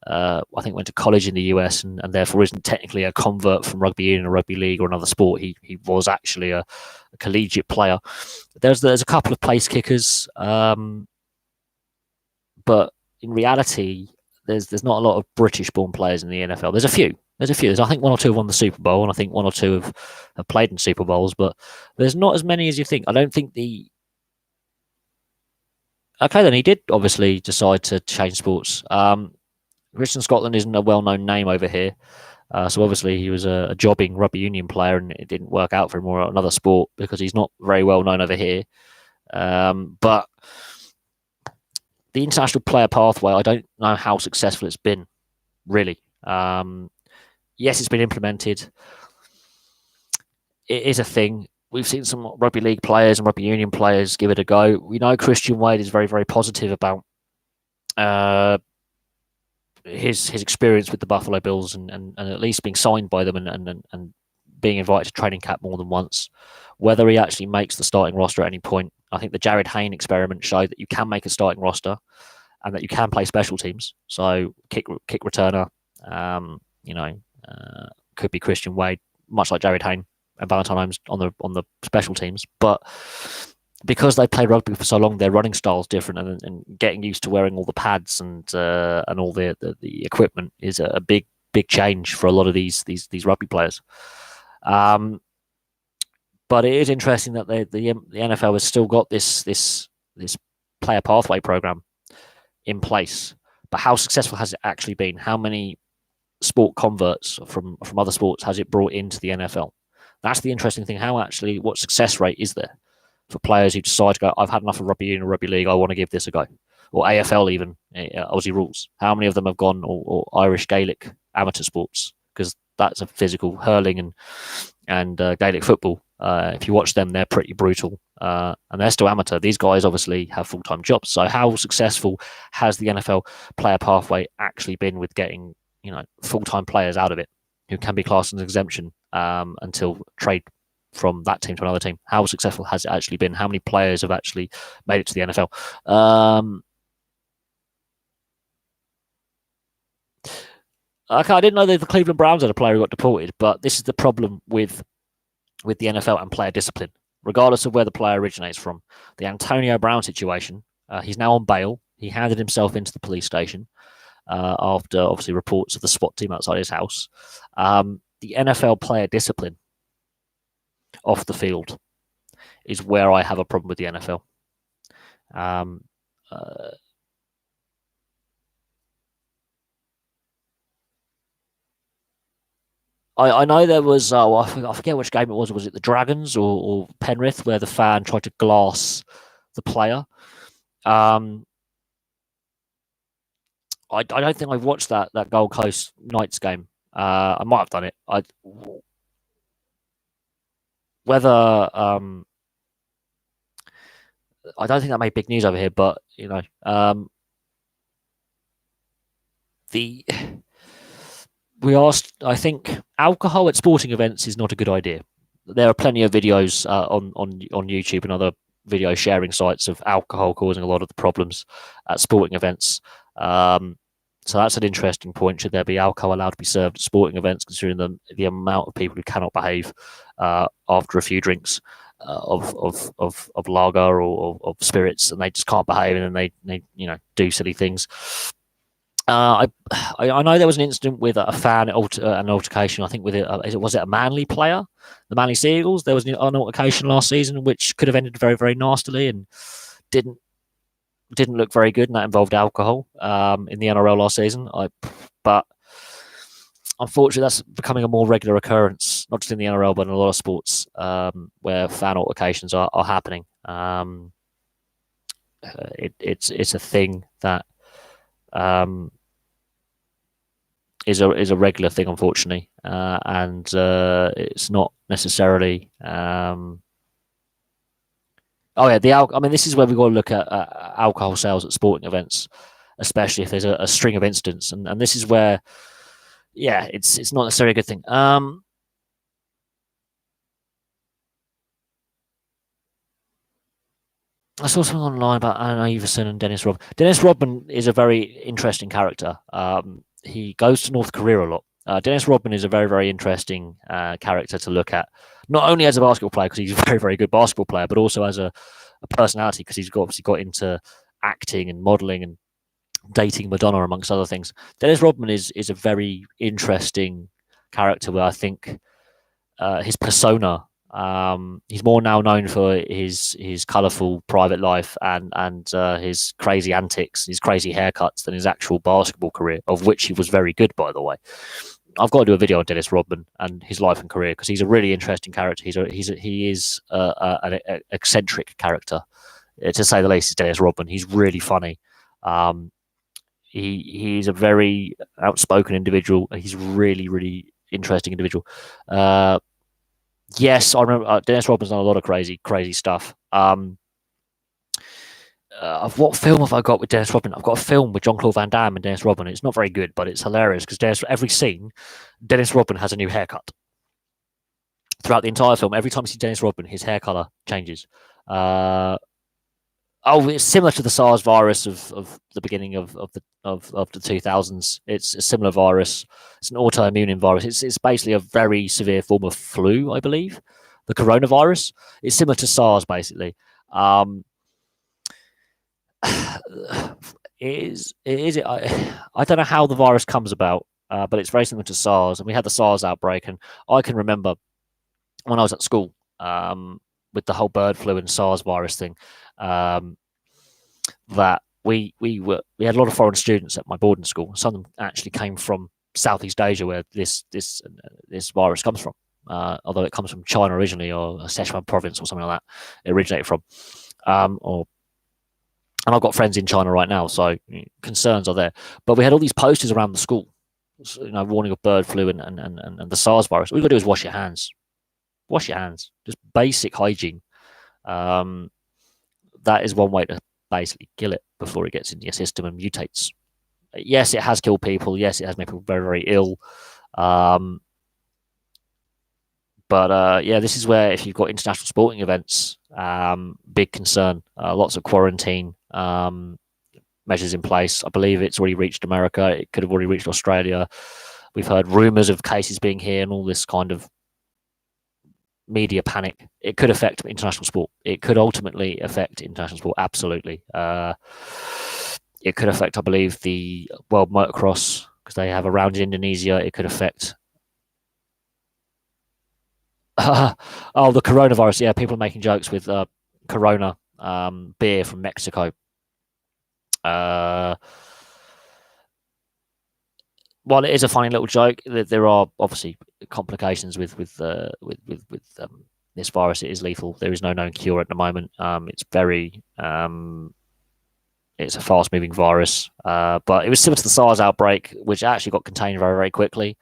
I think went to college in the US and therefore isn't technically a convert from rugby union or rugby league or another sport. He was actually a collegiate player. There's a couple of place kickers, but in reality, there's not a lot of British-born players in the NFL. There's a few. I think one or two have won the Super Bowl, and I think one or two have played in Super Bowls, but there's not as many as you think. I don't think Okay, then he did obviously decide to change sports. Christian Scotland isn't a well-known name over here, so obviously he was a jobbing rugby union player, and it didn't work out for him, or another sport, because he's not very well known over here. But the international player pathway, I don't know how successful it's been, really. Yes, it's been implemented. It is a thing. We've seen some rugby league players and rugby union players give it a go. We know Christian Wade is very, very positive about his experience with the Buffalo Bills and at least being signed by them and being invited to training camp more than once. Whether he actually makes the starting roster at any point, I think the Jared Hayne experiment showed that you can make a starting roster and that you can play special teams. So kick returner, could be Christian Wade, much like Jared Hayne and Valentine Holmes on the special teams. But because they played rugby for so long, their running style is different, and getting used to wearing all the pads and all the equipment is a big change for a lot of these rugby players. But it is interesting that the NFL has still got this player pathway program in place. But how successful has it actually been? How many sport converts from other sports has it brought into the NFL? That's the interesting thing. What success rate is there for players who decide to go, I've had enough of rugby union or rugby league, I want to give this a go? Or AFL even, Aussie rules. How many of them have gone, or Irish Gaelic amateur sports? Because that's a physical hurling and Gaelic football. If you watch them, they're pretty brutal, and they're still amateur. These guys obviously have full-time jobs. So how successful has the NFL player pathway actually been with getting full-time players out of it who can be classed as an exemption until trade from that team to another team? How successful has it actually been? How many players have actually made it to the NFL? Okay, I didn't know that the Cleveland Browns had a player who got deported, but this is the problem with the NFL and player discipline, regardless of where the player originates from. The Antonio Brown situation, he's now on bail. He handed himself into the police station after, obviously, reports of the SWAT team outside his house. The NFL player discipline off the field is where I have a problem with the NFL. I know there was, I forget which game it was. Was it the Dragons or Penrith, where the fan tried to glass the player? I don't think I've watched that Gold Coast Knights game. I might have done it. I don't think that made big news over here, but the we asked, I think alcohol at sporting events is not a good idea. There are plenty of videos on YouTube and other video sharing sites of alcohol causing a lot of the problems at sporting events. So that's an interesting point. Should there be alcohol allowed to be served at sporting events, considering the amount of people who cannot behave after a few drinks of lager or of spirits, and they just can't behave, and then they do silly things. I know there was an incident with a fan an altercation. I think with was it a Manly player, the Manly Seagulls. There was an altercation last season which could have ended very, very nastily and didn't look very good, and that involved alcohol in the NRL last season. But unfortunately, that's becoming a more regular occurrence, not just in the NRL but in a lot of sports where fan altercations are happening. It's a thing that is a regular thing, unfortunately, and it's not necessarily. This is where we've got to look at alcohol sales at sporting events, especially if there's a string of incidents, and this is where, it's not necessarily a good thing. I saw something online about Allen Iverson and Dennis Rodman. Dennis Rodman is a very interesting character. He goes to North Korea a lot. Dennis Rodman is a very, very interesting character to look at, not only as a basketball player, because he's a very, very good basketball player, but also as a personality, because he's obviously got into acting and modeling and dating Madonna, amongst other things. Dennis Rodman is a very interesting character where I think his persona, he's more now known for his colourful private life and his crazy antics, his crazy haircuts, than his actual basketball career, of which he was very good, by the way. I've got to do a video on Dennis Rodman and his life and career, because he's a really interesting character. He is an eccentric character, to say the least. Is Dennis Rodman. He's really funny. He's a very outspoken individual. He's really, really interesting individual. Yes, I remember Dennis Rodman's done a lot of crazy stuff. What film have I got with Dennis Rodman? I've got a film with Jean-Claude Van Damme and Dennis Rodman. It's not very good, but it's hilarious because every scene, Dennis Rodman has a new haircut. Throughout the entire film, every time you see Dennis Rodman, his hair color changes. It's similar to the SARS virus of the beginning of the 2000s. It's a similar virus. It's an autoimmune virus. It's basically a very severe form of flu, I believe. The coronavirus. It's similar to SARS, basically. I don't know how the virus comes about, but it's very similar to SARS, and we had the SARS outbreak, and I can remember when I was at school with the whole bird flu and SARS virus thing, that we had a lot of foreign students at my boarding school. Some of them actually came from Southeast Asia, where this virus comes from, although it comes from China originally, or Sichuan province or something like that. It originated from, and I've got friends in China right now, so concerns are there. But we had all these posters around the school, warning of bird flu and the SARS virus. All you got to do is wash your hands. Wash your hands. Just basic hygiene. That is one way to basically kill it before it gets into your system and mutates. Yes, it has killed people. Yes, it has made people very, very ill. But this is where, if you've got international sporting events, big concern. Lots of quarantine measures in place. I believe it's already reached America. It could have already reached Australia. We've heard rumours of cases being here and all this kind of media panic. It could affect international sport. It could ultimately affect international sport, absolutely. It could affect, I believe, the World Motocross, because they have a round in Indonesia. It could affect the coronavirus. Yeah, people are making jokes with Corona beer from Mexico. While it is a funny little joke, there are obviously complications with this virus. It is lethal. There is no known cure at the moment. It's very it's a fast-moving virus, but it was similar to the SARS outbreak, which actually got contained very, very quickly.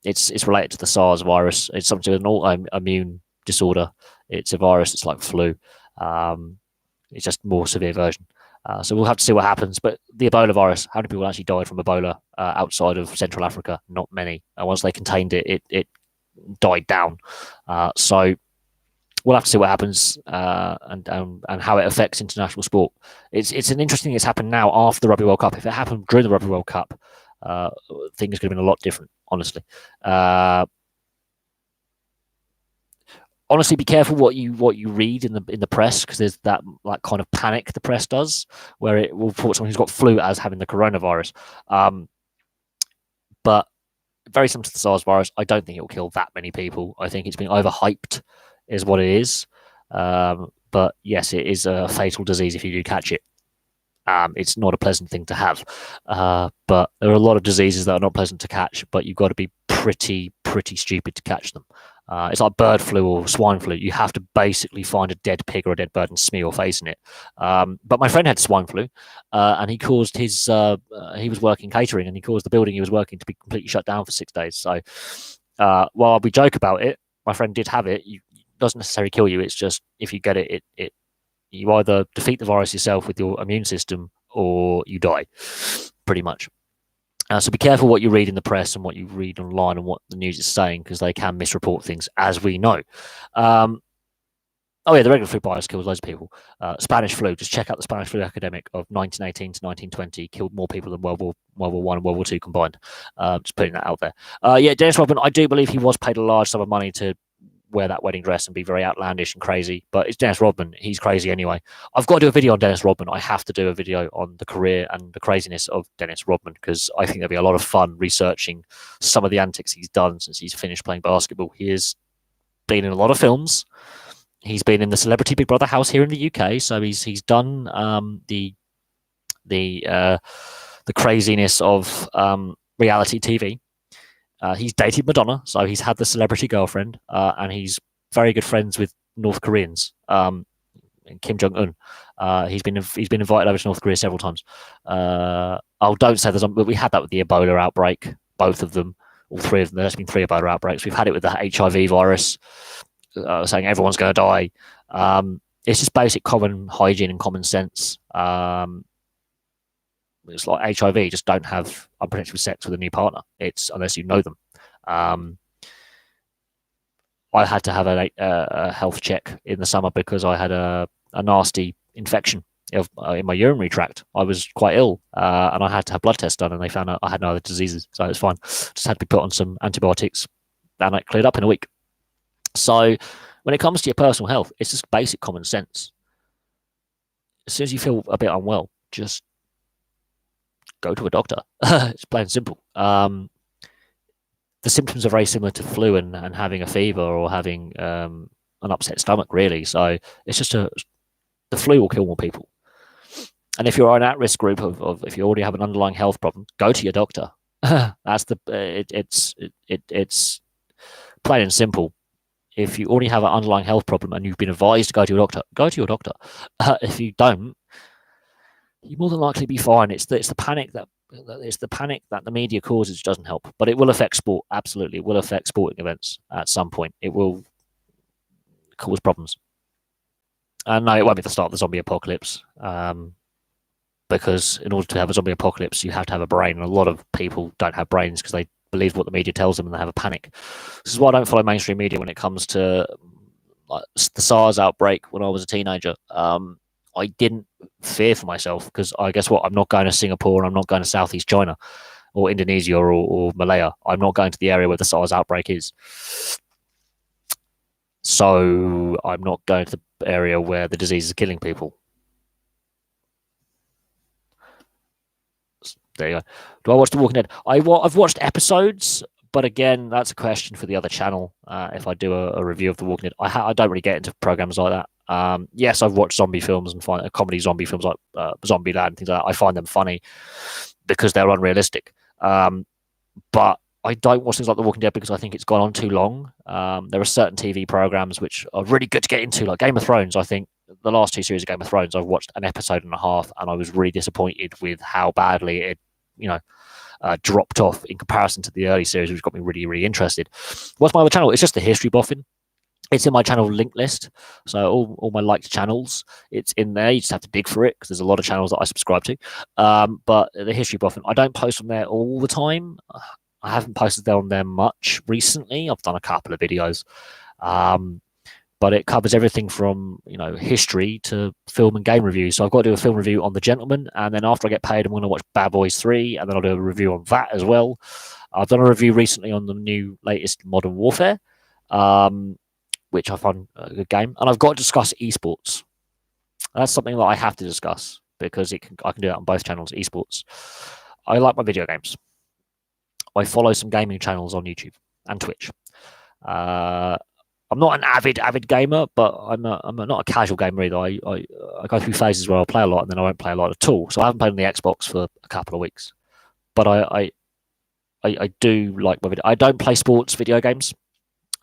It's related to the SARS virus. It's something with an autoimmune disorder. It's a virus. It's like flu. It's just a more severe version. So we'll have to see what happens. But the Ebola virus, how many people actually died from Ebola outside of Central Africa? Not many. And once they contained it, it died down. So we'll have to see what happens and how it affects international sport. It's an interesting thing that's happened now after the Rugby World Cup. If it happened during the Rugby World Cup, things could have been a lot different, honestly. Honestly, be careful what you read in the press, because there's that like kind of panic the press does, where it will report someone who's got flu as having the coronavirus. But very similar to the SARS virus, I don't think it will kill that many people. I think it's been overhyped, is what it is. But yes, it is a fatal disease if you do catch it. It's not a pleasant thing to have. But there are a lot of diseases that are not pleasant to catch, but you've got to be pretty stupid to catch them. It's like bird flu or swine flu. You have to basically find a dead pig or a dead bird and smear your face in it. But my friend had swine flu, and he caused his. He was working catering, and he caused the building he was working to be completely shut down for 6 days. So while we joke about it, my friend did have it. It doesn't necessarily kill you. It's just if you get it, you either defeat the virus yourself with your immune system or you die, pretty much. So be careful what you read in the press and what you read online and what the news is saying, because they can misreport things, as we know. The regular flu virus kills loads of people. Spanish flu, just check out the Spanish flu epidemic of 1918 to 1920, killed more people than World War I and World War II combined. Just putting that out there. Dennis Rodman, I do believe he was paid a large sum of money to wear that wedding dress and be very outlandish and crazy, but it's Dennis Rodman. He's crazy anyway. I've got to do a video on Dennis Rodman. I have to do a video on the career and the craziness of Dennis Rodman, because I think there'll be a lot of fun researching some of the antics he's done since he's finished playing basketball. He has been in a lot of films. He's been in the Celebrity Big Brother house here in the UK, so he's done the craziness of reality TV. He's dated Madonna, so he's had the celebrity girlfriend, and he's very good friends with North Koreans, and Kim Jong-un. He's been invited over to North Korea several times. Don't say there's, but we had that with the Ebola outbreak, both of them, all three of them. There's been 3 Ebola outbreaks. We've had it with the HIV virus, saying everyone's going to die. It's just basic common hygiene and common sense. It's like HIV, just don't have unprotected sex with a new partner. It's unless you know them. I had to have a health check in the summer because I had a nasty infection in my urinary tract. I was quite ill, and I had to have blood tests done, and they found out I had no other diseases, so it's fine. Just had to be put on some antibiotics, and it cleared up in a week. So when it comes to your personal health, it's just basic common sense. As soon as you feel a bit unwell, just go to a doctor. It's plain and simple. The symptoms are very similar to flu and having a fever or having an upset stomach, really. So it's just the flu will kill more people. And if you're an at-risk group of if you already have an underlying health problem, go to your doctor. That's it's plain and simple. If you already have an underlying health problem and you've been advised to go to your doctor, go to your doctor. If you don't, you more than likely be fine. It's the panic that the media causes, which doesn't help. But it will affect sport. Absolutely, it will affect sporting events at some point. It will cause problems. And no, it won't be the start of the zombie apocalypse. Because in order to have a zombie apocalypse, you have to have a brain. And a lot of people don't have brains because they believe what the media tells them and they have a panic. This is why I don't follow mainstream media when it comes to like, the SARS outbreak when I was a teenager. I didn't fear for myself because I guess what? I'm not going to Singapore and I'm not going to Southeast China or Indonesia or Malaya. I'm not going to the area where the SARS outbreak is. So I'm not going to the area where the disease is killing people. There you go. Do I watch The Walking Dead? I've watched episodes, but again, that's a question for the other channel. If I do a review of The Walking Dead, I don't really get into programs like that. Yes, I've watched zombie films and comedy zombie films like Zombieland and things like that. I find them funny because they're unrealistic. But I don't watch things like The Walking Dead because I think it's gone on too long. There are certain TV programs which are really good to get into, like Game of Thrones. I think the last 2 series of Game of Thrones, I've watched an episode and a half, and I was really disappointed with how badly it, dropped off in comparison to the early series, which got me really, really interested. What's my other channel? It's just the history boffin. It's in my channel link list. So all my liked channels, it's in there. You just have to dig for it because there's a lot of channels that I subscribe to. But the History Buff, I don't post on there all the time. I haven't posted on there much recently. I've done a couple of videos. But it covers everything from history to film and game reviews. So I've got to do a film review on The Gentleman, and then after I get paid, I'm going to watch Bad Boys 3, and then I'll do a review on that as well. I've done a review recently on the latest Modern Warfare, which I find a good game, and I've got to discuss esports. That's something that I have to discuss because I can do it on both channels. Esports. I like my video games. I follow some gaming channels on YouTube and Twitch. I'm not an avid gamer, but I'm not a casual gamer either. I go through phases where I'll play a lot and then I won't play a lot at all. So I haven't played on the Xbox for a couple of weeks. But I do like my video. I don't play sports video games.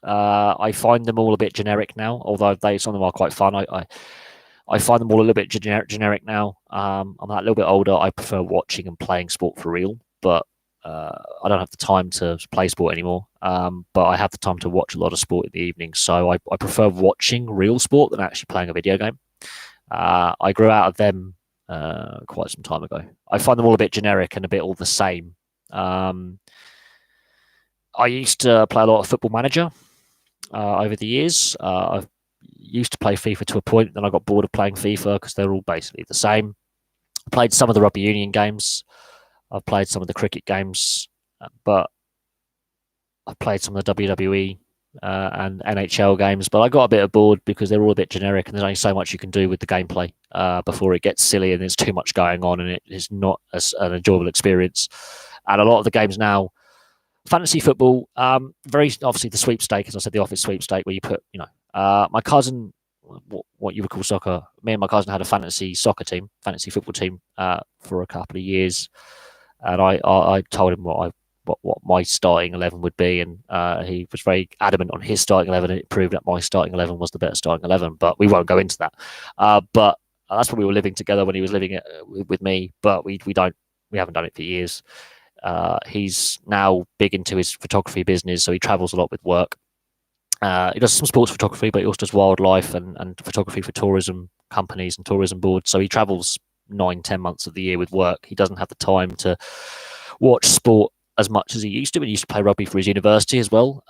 I find them all a bit generic now, although some of them are quite fun. I find them all a little bit generic now. I'm a little bit older. I prefer watching and playing sport for real, but I don't have the time to play sport anymore. But I have the time to watch a lot of sport in the evening. So I prefer watching real sport than actually playing a video game. I grew out of them quite some time ago. I find them all a bit generic and a bit all the same. I used to play a lot of Football Manager over the years. I've used to play FIFA to a point, then I got bored of playing FIFA because they're all basically the same. I played some of the rugby union games. I've played some of the cricket games, but I've played some of the WWE and NHL games, but I got a bit bored because they're all a bit generic and there's only so much you can do with the gameplay before it gets silly and there's too much going on and it is not an enjoyable experience. And a lot of the games now, fantasy football, very obviously the sweepstake, as I said, the office sweepstake where you put, my cousin, what you would call soccer, me and my cousin had a fantasy football team for a couple of years. And I told him what my starting 11 would be, and he was very adamant on his starting 11. And it proved that my starting 11 was the better starting 11, but we won't go into that. But that's when we were living together when he was living it with me. But we haven't done it for years. He's now big into his photography business, so he travels a lot with work. He does some sports photography, but he also does wildlife and photography for tourism companies and tourism boards. So he travels 9-10 months of the year with work. He doesn't have the time to watch sport as much as he used to. He used to play rugby for his university as well.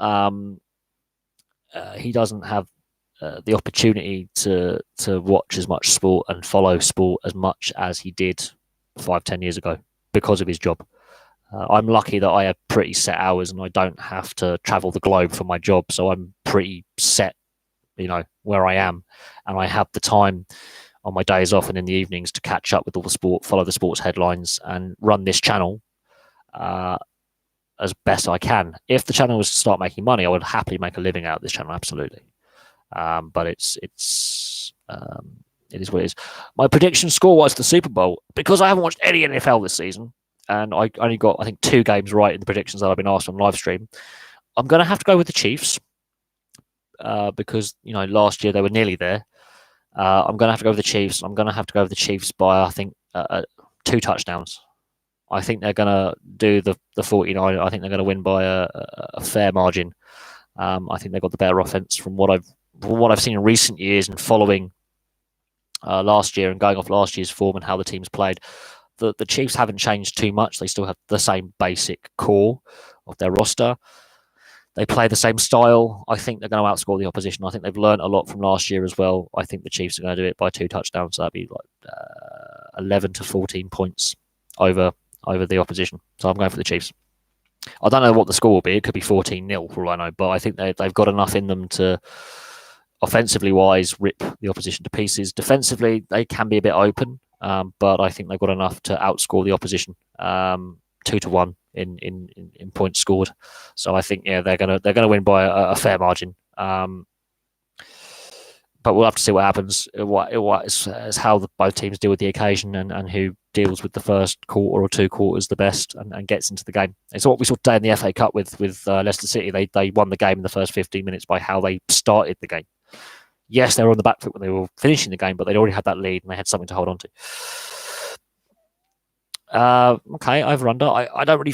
He doesn't have the opportunity to watch as much sport and follow sport as much as he did 5-10 years ago because of his job. I'm lucky that I have pretty set hours and I don't have to travel the globe for my job, so I'm pretty set, where I am, and I have the time on my days off and in the evenings to catch up with all the sport, follow the sports headlines, and run this channel as best I can. If the channel was to start making money, I would happily make a living out of this channel, absolutely. But it is what it is. My prediction score-wise for the Super Bowl, because I haven't watched any NFL this season, and I only got, I think, 2 games right in the predictions that I've been asked on live stream, I'm going to have to go with the Chiefs because, last year they were nearly there. I'm going to have to go with the Chiefs. I'm going to have to go with the Chiefs by, I think, 2 touchdowns. I think they're going to do the 49. I think they're going to win by a fair margin. I think they've got the better offense from what I've seen in recent years and following last year and going off last year's form and how the teams played. The Chiefs haven't changed too much. They still have the same basic core of their roster. They play the same style. I think they're going to outscore the opposition. I think they've learned a lot from last year as well. I think the Chiefs are going to do it by 2 touchdowns. So that'd be like 11 to 14 points over the opposition. So I'm going for the Chiefs. I don't know what the score will be. It could be 14-0 for all I know, but I think they've got enough in them to, offensively wise, rip the opposition to pieces. Defensively, they can be a bit open, but I think they've got enough to outscore the opposition 2-1 in points scored. So I think they're gonna win by a fair margin. But we'll have to see what happens. It's how both teams deal with the occasion and who deals with the first quarter or 2 quarters the best and gets into the game. It's what we saw today in the FA Cup with Leicester City. They won the game in the first 15 minutes by how they started the game. Yes, they were on the back foot when they were finishing the game, but they'd already had that lead and they had something to hold on to. Okay, over under. I don't really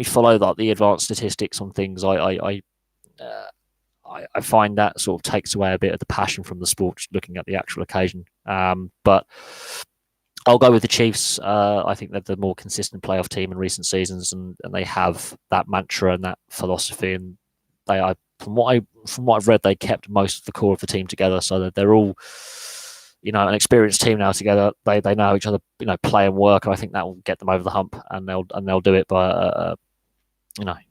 follow the advanced statistics on things. I find that sort of takes away a bit of the passion from the sport, just looking at the actual occasion. But I'll go with the Chiefs. I think they're the more consistent playoff team in recent seasons, and they have that mantra and that philosophy. And they are, from what I've read, they kept most of the core of the team together, so that they're all, an experienced team now together. They know how each other, play and work, and I think that will get them over the hump, and they'll do it by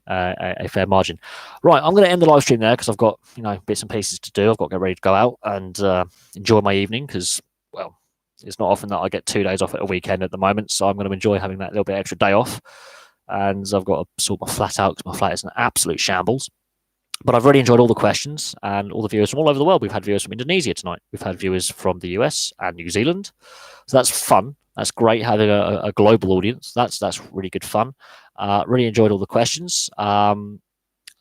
a fair margin. Right, I'm going to end the live stream there because I've got bits and pieces to do. I've got to get ready to go out and enjoy my evening because, well, it's not often that I get 2 days off at a weekend at the moment, so I'm going to enjoy having that little bit extra day off. And I've got to sort my flat out because my flat is an absolute shambles. But I've really enjoyed all the questions and all the viewers from all over the world. We've had viewers from Indonesia tonight. We've had viewers from the US and New Zealand. So that's fun. That's great having a global audience. That's really good fun. Really enjoyed all the questions.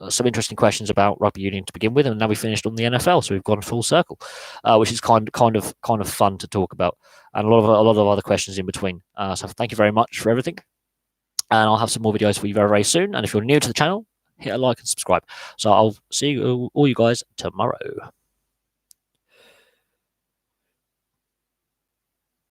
Some interesting questions about rugby union to begin with, and now we finished on the NFL, so we've gone full circle, which is kind of fun to talk about, and a lot of other questions in between. So thank you very much for everything, and I'll have some more videos for you very, very soon. And if you're new to the channel, hit a like and subscribe. So I'll see you all you guys tomorrow.